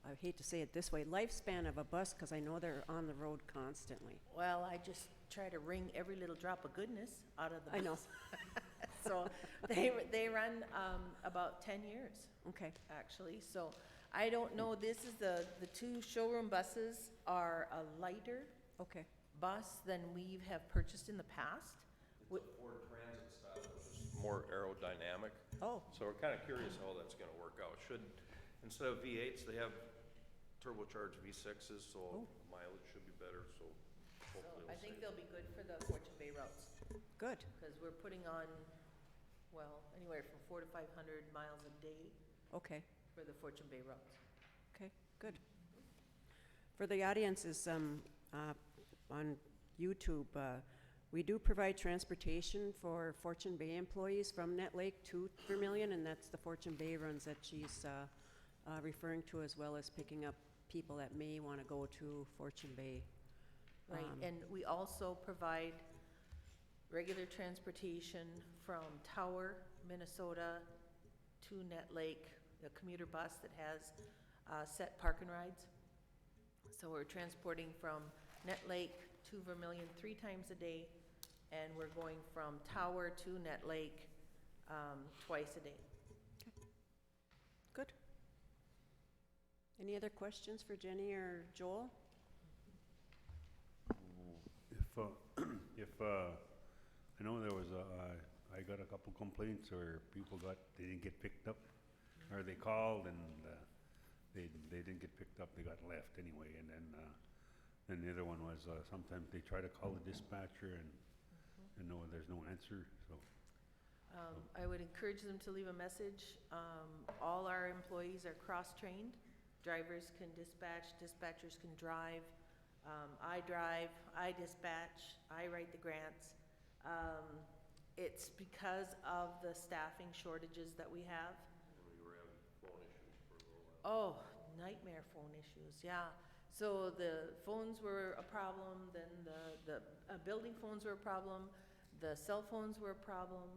I hate to say it this way, lifespan of a bus? Because I know they're on the road constantly. Well, I just try to wring every little drop of goodness out of the bus. I know. So they run about 10 years. Okay. Actually, so I don't know, this is the two showroom buses are a lighter bus than we have purchased in the past. It's a Ford Transit style, which is more aerodynamic. Oh. So we're kind of curious how that's gonna work out. Should, instead of V8s, they have turbocharged V6s, so mileage should be better, so hopefully I think they'll be good for the Fortune Bay routes. Good. Because we're putting on, well, anywhere from 400 to 500 miles a day. Okay. For the Fortune Bay routes. Okay, good. For the audiences on YouTube, we do provide transportation for Fortune Bay employees from Nett Lake to Vermilion, and that's the Fortune Bay runs that she's referring to, as well as picking up people that may want to go to Fortune Bay. Right, and we also provide regular transportation from Tower, Minnesota to Nett Lake, a commuter bus that has set park and rides. So we're transporting from Nett Lake to Vermilion 3 times a day, and we're going from Tower to Nett Lake twice a day. Okay. Good. Any other questions for Jenny or Joel? If I know there was I got a couple complaints where people they didn't get picked up, or they called and they didn't get picked up, they got left anyway, and then the other one was sometimes they try to call the dispatcher and no, there's no answer, so. I would encourage them to leave a message. All our employees are cross-trained. Drivers can dispatch, dispatchers can drive. I drive, I dispatch, I write the grants. It's because of the staffing shortages that we have. We were having phone issues for a little while. Oh, nightmare phone issues, yeah. So the phones were a problem, then the building phones were a problem, the cell phones were a problem,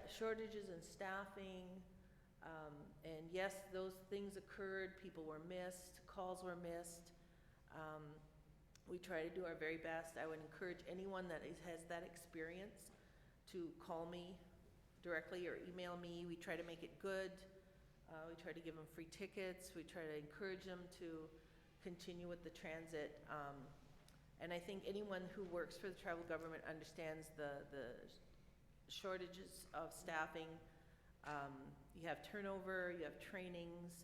shortages in staffing, and yes, those things occurred, people were missed, calls were missed. We try to do our very best. I would encourage anyone that has that experience to call me directly or email me. We try to make it good. We try to give them free tickets. We try to encourage them to continue with the transit. And I think anyone who works for the tribal government understands the shortages of staffing. You have turnover, you have trainings.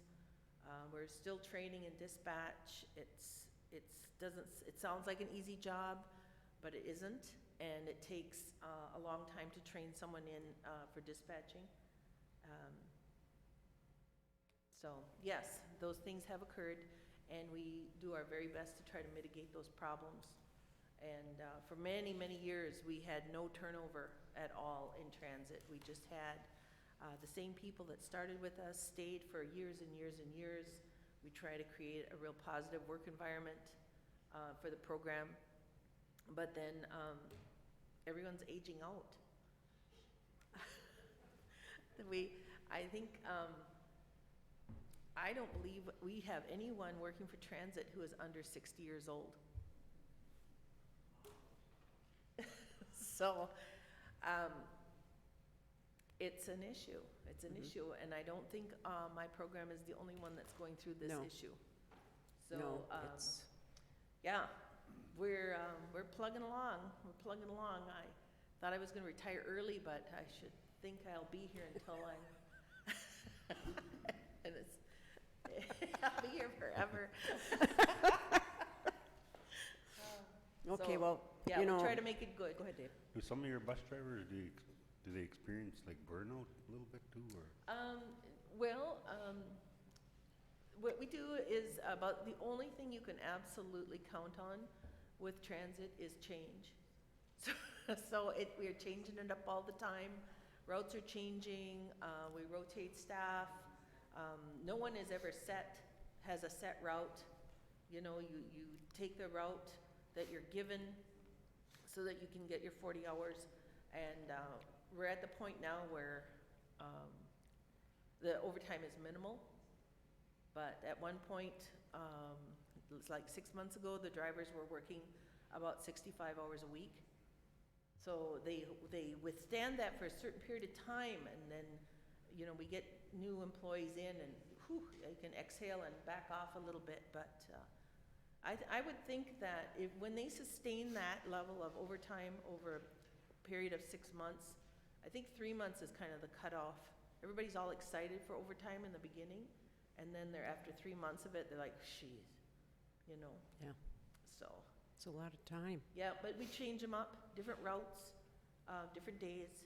We're still training in dispatch. It sounds like an easy job, but it isn't, and it takes a long time to train someone in for dispatching. So yes, those things have occurred, and we do our very best to try to mitigate those problems. And for many, many years, we had no turnover at all in transit. We just had the same people that started with us stayed for years and years and years. We try to create a real positive work environment for the program, but then everyone's aging out. I don't believe we have anyone working for transit who is under 60 years old. So it's an issue. It's an issue, and I don't think my program is the only one that's going through this No. issue. So, No, it's, yeah, we're plugging along. We're plugging along. I thought I was going to retire early, but I should think I'll be here until I'm. And it's, I'll be here forever. okay, So, well, Yeah, you we'll know. try to make it good. Go ahead, Dave. Do some of your bus drivers, do they experience like burnout a little bit too, or? Well, what we do is about the only thing you can absolutely count on with transit is change. So we're changing it up all the time. Routes are changing, we rotate staff. No one is ever has a set route. You know, you take the route that you're given so that you can get your 40 hours. And we're at the point now where the overtime is minimal. But at one point, it was like 6 months ago, the drivers were working about 65 hours a week. So they withstand that for a certain period of time, and then, you know, we get new employees in, and whew, they can exhale and back off a little bit. But I would think that when they sustain that level of overtime over a period of 6 months, I think 3 months is kind of the cutoff. Everybody's all excited for overtime in the beginning, and then after 3 months of it, they're like, "Geez," you know. Yeah. So. It's a lot of time. Yeah, but we change them up, different routes, different days,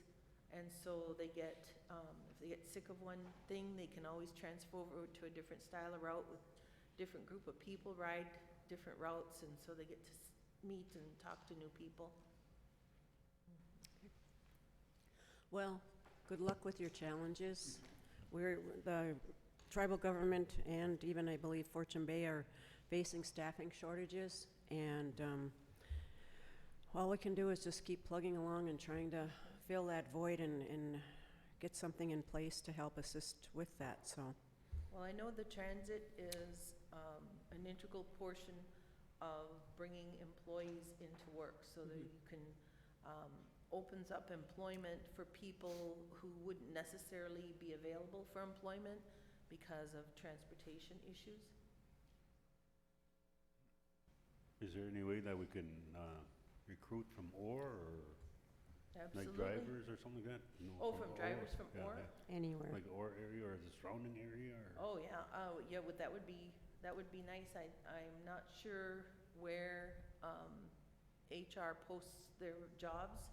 and so they get, if they get sick of one thing, they can always transfer over to a different style of route with different group of people, ride different routes, and so they get to meet and talk to new people. Well, good luck with your challenges. The tribal government and even, I believe, Fortune Bay are facing staffing shortages, and all we can do is just keep plugging along and trying to fill that void and get something in place to help assist with that, so. Well, I know the transit is an integral portion of bringing employees into work so that you can, opens up employment for people who wouldn't necessarily be available for employment because of transportation issues. Is there any way that we can recruit from OR or like Absolutely. drivers or something like that? You know, Oh, from drivers from Yeah, OR? yeah. Anywhere. Like OR area or the surrounding area or? Oh, yeah, yeah, that would be nice. I'm not sure where, HR posts their jobs,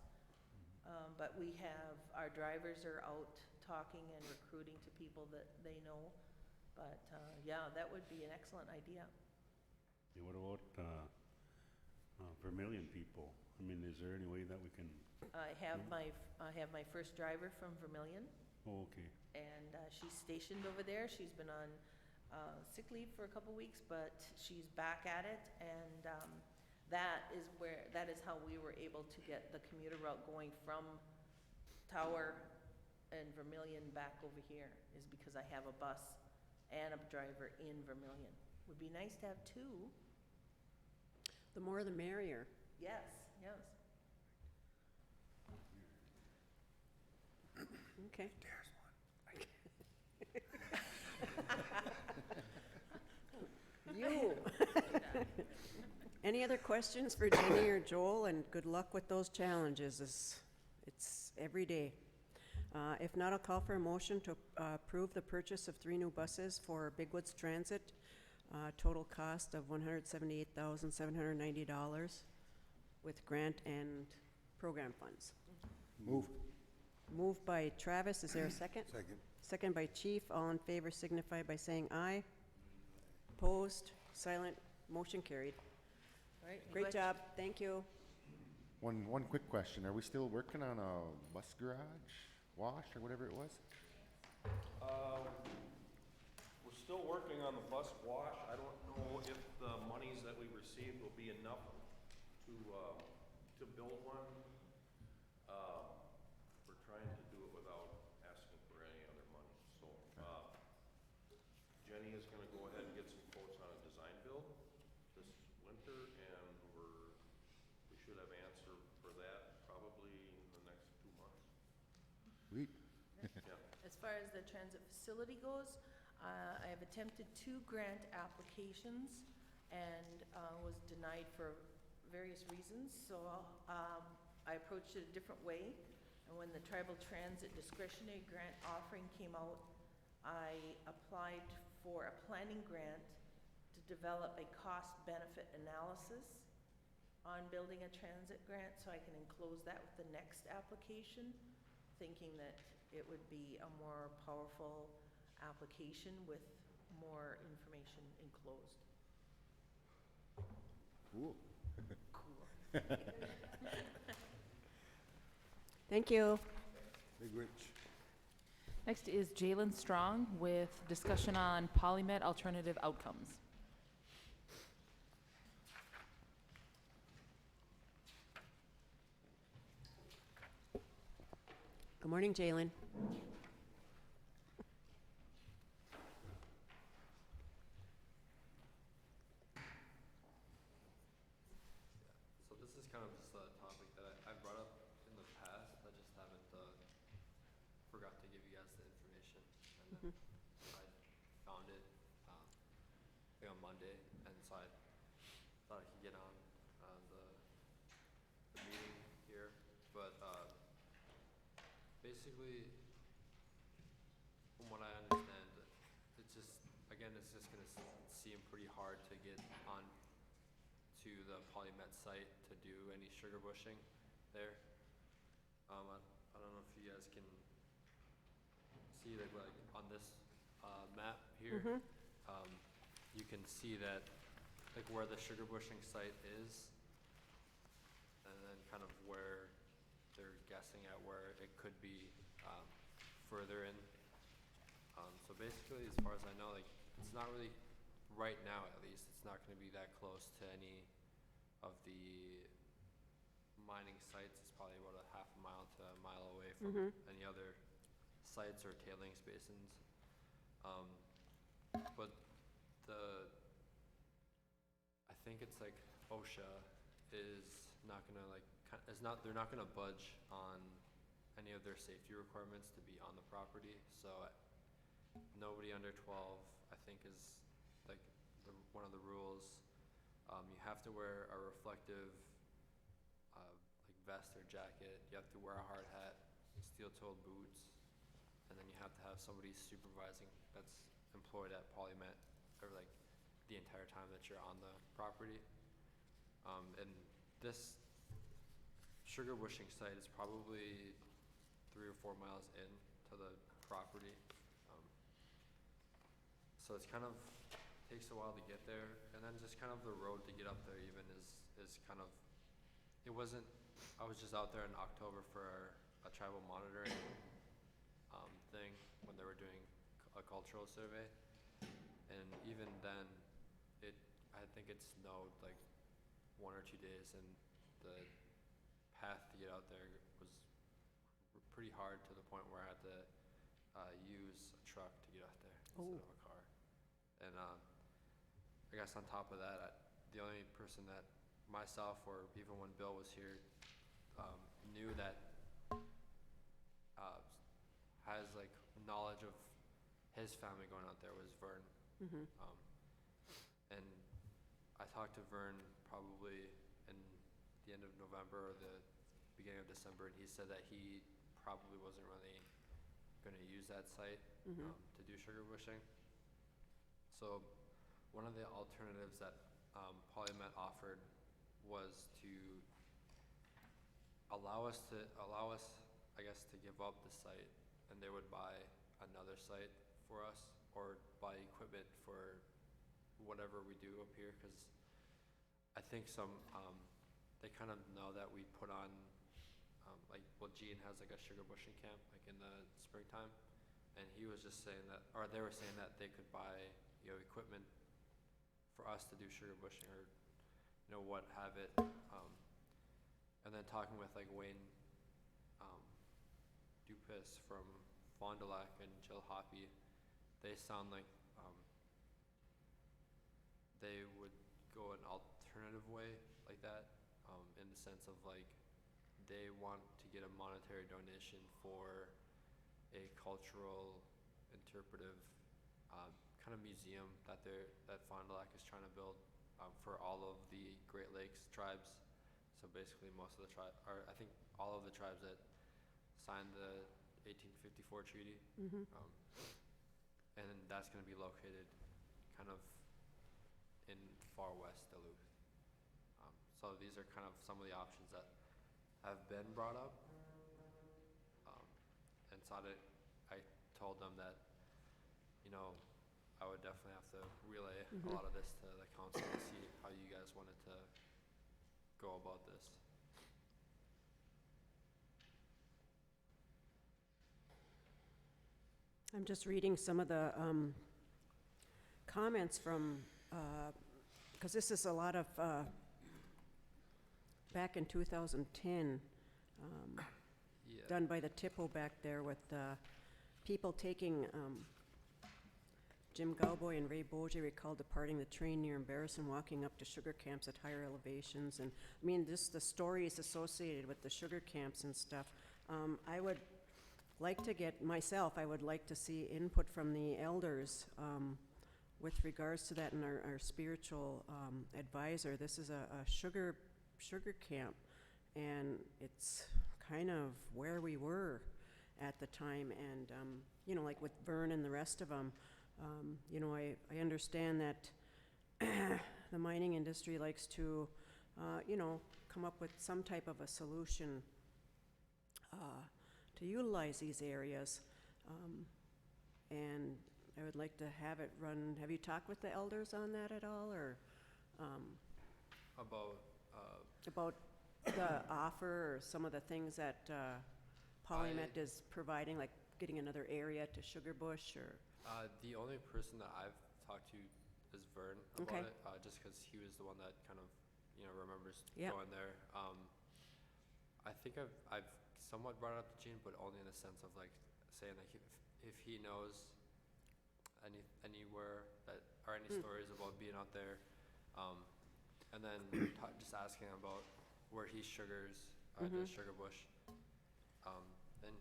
but we have, our drivers are out talking and recruiting to people that they know. But, yeah, that would be an excellent idea. Yeah, what about Vermilion people? I mean, is there any way that we can? I have my first driver from Vermilion, Oh, okay. and she's stationed over there. She's been on sick leave for a couple weeks, but she's back at it, and that is how we were able to get the commuter route going from Tower and Vermilion back over here, is because I have a bus and a driver in Vermilion. Would be nice to have two. The more the merrier. Yes, yes. Okay. You. Any other questions for Jenny or Joel? And good luck with those challenges. It's every day. If not, I'll call for a motion to approve the purchase of 3 new buses for Big Woods Transit, total cost of $178,790 with grant and program funds. Move. Moved by Travis, is there a second? Second. Second by Chief, all in favor signify by saying aye. Opposed, silent, motion carried. All right. Great job, thank you. One quick question. Are we still working on a bus garage, wash, or whatever it was? We're still working on the bus wash. I don't know if the monies that we received will be enough to build one. We're trying to do it without asking for any other money. So Jenny is gonna go ahead and get some quotes on a design build this winter, and we should have answer for that probably in the next 2 months. Sweet. far as the transit facility goes, I have attempted 2 grant applications and was denied for various reasons. So I approached it a different way. And when the Tribal Transit Discretionary Grant offering came out, I applied for a planning grant to develop a cost-benefit analysis on building a transit grant, so I can enclose that with the next application, thinking that it would be a more powerful application with more information enclosed. Cool. Thank you. Big Rich. Next is Jalen Strong with discussion on Polymed alternative outcomes. Good morning, Jalen. So this is kind of just a topic that I brought up in the past. I just haven't forgot to give you guys the information. And then I found it I think on Monday, and so I thought I could get on the meeting here. But basically, from what I understand, it's just, again, it's just going to seem pretty hard to get on to the Polymed site to do any sugar bushing there. I don't know if you guys can see like on this map here, you can see that like where the sugar bushing site is, and then kind of where they're guessing at where it could be further in. So basically, as far as I know, like it's not really, right now at least, it's not going to be that close to any of the mining sites. It's probably about a half a mile to a mile away from any other sites or tailings basins. But I think it's like OSHA is not gonna they're not gonna budge on any of their safety requirements to be on the property. So nobody under 12, I think, is like one of the rules. You have to wear a reflective like vest or jacket. You have to wear a hard hat, steel-toed boots, and then you have to have somebody supervising that's employed at Polymed for like the entire time that you're on the property. And this sugar bushing site is probably 3 or 4 miles in to the property. So it's kind of takes a while to get there, and then just kind of the road to get up there even is kind of, it wasn't, I was just out there in October for a tribal monitoring thing when they were doing a cultural survey, and even then I think it snowed like 1 or 2 days, and the path to get out there was pretty hard to the point where I had to use a truck to get out there instead of a car. And I guess on top of that, the only person that myself, or even when Bill was here, knew that has like knowledge of his family going out there was Vern. And I talked to Vern probably in the end of November or the beginning of December, and he said that he probably wasn't really going to use that site to do sugar bushing. So one of the alternatives that Polymed offered was to allow us, I guess, to give up the site, and they would buy another site for us, or buy equipment for whatever we do up here, because I think they kind of know that we put on, Gene has like a sugar bushing camp like in the springtime, and he was just saying that, or they were saying that they could buy equipment for us to do sugar bushing, or what have it. And then talking with like Wayne Dupas from Fond du Lac and Jill Hoppy, they sound like they would go an alternative way like that, in the sense of like they want to get a monetary donation for a cultural, interpretive kind of museum that Fond du Lac is trying to build for all of the Great Lakes tribes. So basically, most of the tribes, or I think all of the tribes that signed the 1854 treaty, and that's going to be located kind of in far west Duluth. So these are kind of some of the options that have been brought up. And so I told them that, you know, I would definitely have to relay a lot of this to the council to see how you guys wanted to go about this. I'm just reading some of the comments from, because this is a lot of, back in 2010, Yeah. done by the TIPO back there with people taking, Jim Galboy and Ray Boje recalled departing the train near Embarrass and walking up to sugar camps at higher elevations. And I mean, just the stories associated with the sugar camps and stuff. I would like to get, myself, I would like to see input from the elders with regards to that and our spiritual advisor. This is a sugar camp, and it's kind of where we were at the time. And, you know, like with Vern and the rest of them, you know, I understand that the mining industry likes to, you know, come up with some type of a solution to utilize these areas. And I would like to have it run. Have you talked with the elders on that at all, or about the offer or some of the things that Polymet is providing, like getting another area to Sugar Bush, or? The only person that I've talked to is Vern about it, just because he was the one that kind of, you know, remembers going there. I think I've somewhat brought it up to Gene, but only in the sense of like saying that if he knows anywhere that or any stories about being out there, and then just asking about where he sugars the Sugar Bush, and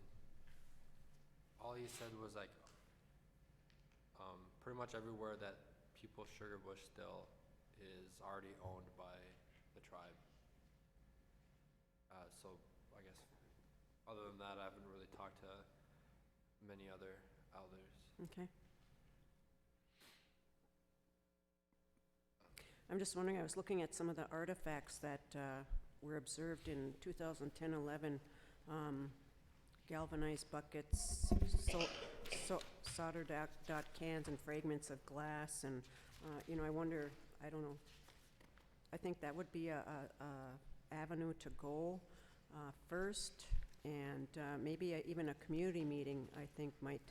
all he said was like pretty much everywhere that people Sugar Bush still is already owned by the tribe. So I guess other than that, I haven't really talked to many other elders. Okay. I'm just wondering, I was looking at some of the artifacts that were observed in 2010-11, galvanized buckets, solder dot cans and fragments of glass, and you know, I wonder, I don't know, I think that would be a avenue to go first, and maybe even a community meeting, I think, might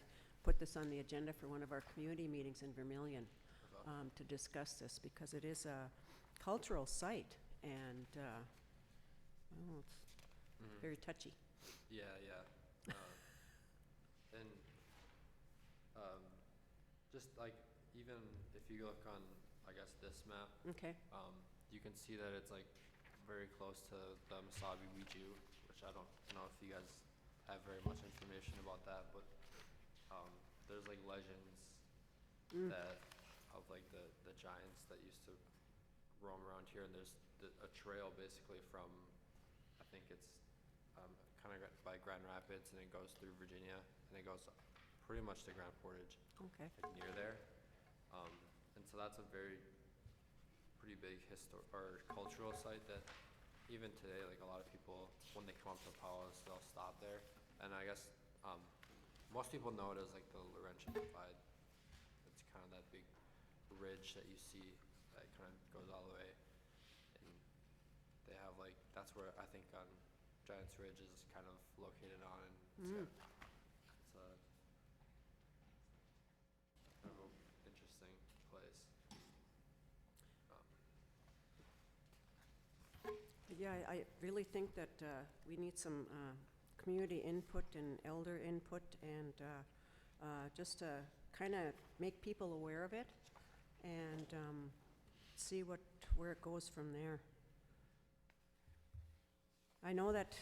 put this on the agenda for one of our community meetings in Vermilion to discuss this, because it is a cultural site, and well, it's very touchy. Yeah. And just like, even if you look on, I guess, this map, you can see that it's like very close to the Masabi Wiju, which I don't know if you guys have very much information about that, but there's like legends that of like the giants that used to roam around here, and there's a trail basically from, I think it's kind of by Grand Rapids, and it goes through Virginia, and it goes pretty much to Grand Portage, like near there. And so that's a pretty big cultural site that even today, like a lot of people, when they come up to Powis, they'll stop there. And I guess most people know it as like the Laurentian Divide. It's kind of that big ridge that you see that kind of goes all the way. And they have like, that's where I think on Giants Ridge is kind of located on, and it's a kind of an interesting place. Yeah, I really think that we need some community input and elder input, and just to kind of make people aware of it, and see where it goes from there. I know that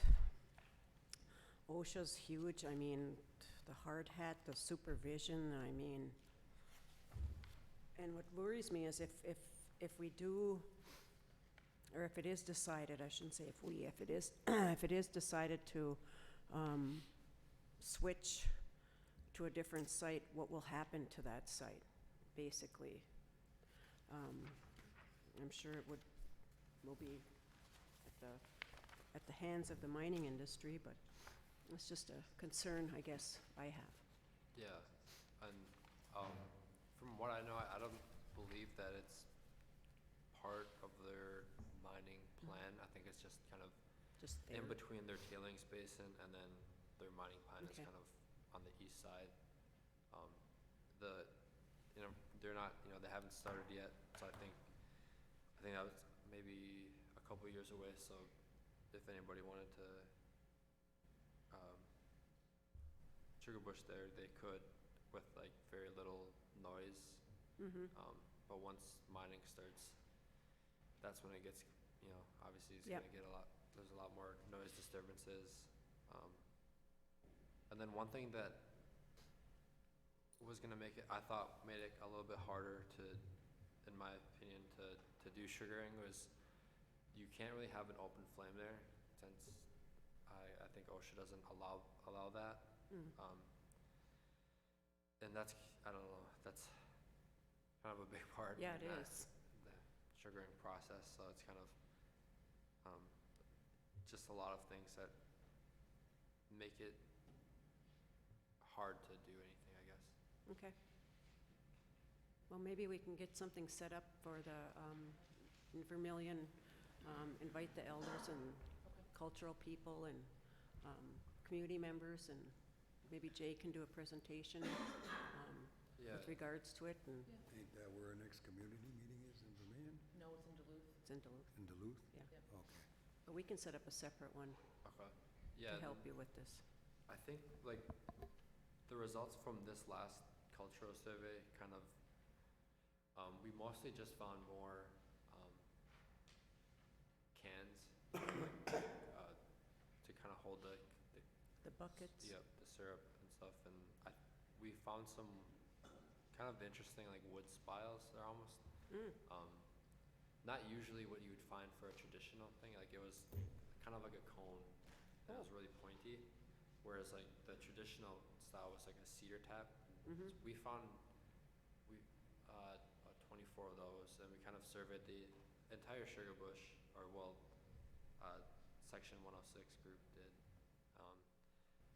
OSHA's huge. I mean, the hard hat, the supervision, I mean, and what worries me is if we do, or if it is decided, I shouldn't say if we, if it is, if it is decided to switch to a different site, what will happen to that site, basically? I'm sure it will be at the hands of the mining industry, but it's just a concern, I guess, I have. Yeah, and from what I know, I don't believe that it's part of their mining plan. I think it's just kind of Just there. in between their tailings basin and then their mining plan is Okay. kind of on the east side. They're not, they haven't started yet, so I think that was maybe a couple years away, so if anybody wanted to sugar bush there, they could with like very little noise. Mm-hmm. But once mining starts, that's when it gets, obviously it's Yep. gonna get there's a lot more noise disturbances. And then one thing that was gonna made it a little bit harder to, in my opinion, to do sugaring was you can't really have an open flame there since I think OSHA doesn't allow that. And that's, I don't know, that's kind of a big part. Yeah, in it that, is. the sugaring process, so it's kind of just a lot of things that make it hard to do anything, I guess. Okay. Well, maybe we can get something set up for the, in Vermillion, invite the elders and cultural people and community members, and maybe Jay can do a presentation Yeah. with regards to it, and Ain't that where our next community meeting is, in Vermillion? No, it's in Duluth. it's in Duluth. In Duluth? Yeah. Okay. But we can set up a separate one Okay. to Yeah. help you with this. I think like the results from this last cultural survey kind of, we mostly just found more cans to kind of hold the The buckets. Yep, the syrup and stuff, and we found some kind of interesting like wood spiles. They're almost not usually what you would find for a traditional thing. Like it was kind of like a cone, and it was really pointy, whereas like the traditional style was like a cedar tap. Mm-hmm. We found 24 of those, and we kind of surveyed the entire sugar bush, or section 106 group did.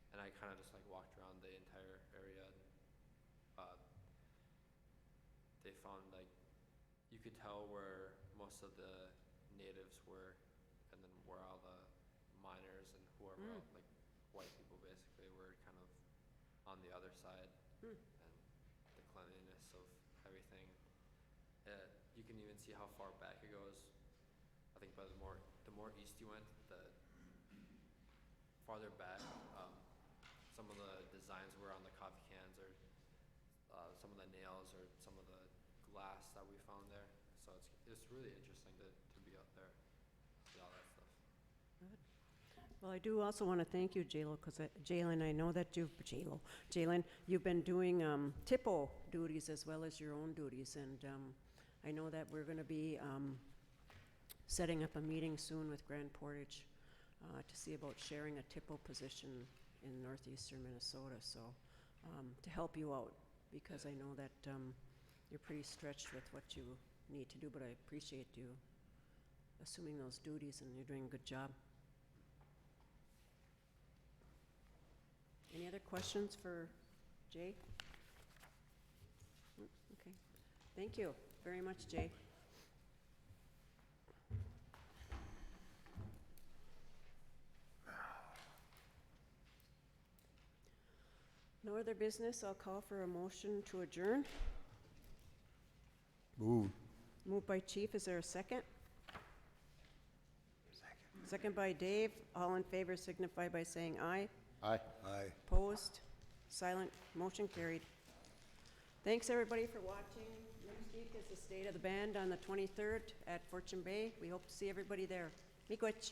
And I kind of just like walked around the entire area. They found like, you could tell where most of the natives were, and then where all the miners and whoever else, like white people basically, were kind of on the other side. And the cleanliness of everything. You can even see how far back it goes. I think by the more east you went, the farther back, some of the designs were on the coffee cans, or some of the nails, or some of the glass that we found there. So it's really interesting to be out there, see all that stuff. Good. Well, I do also want to thank you, Jalen, I know that Jalen, you've been doing TIPO duties as well as your own duties, and I know that we're going to be setting up a meeting soon with Grand Portage to see about sharing a TIPO position in northeastern Minnesota, so to help you out, because I know that you're pretty stretched with what you need to do, but I appreciate you assuming those duties, and you're doing a good job. Any other questions for Jay? Okay. Thank you very much, Jay. No other business. I'll call for a motion to adjourn. Move. Moved by Chief. Is there a second? Second by Dave. All in favor signify by saying aye. Aye. Aye. Opposed? Silent? Motion carried. Thanks, everybody, for watching. Next week is the State of the Band on the 23rd at Fortune Bay. We hope to see everybody there. Miigwech.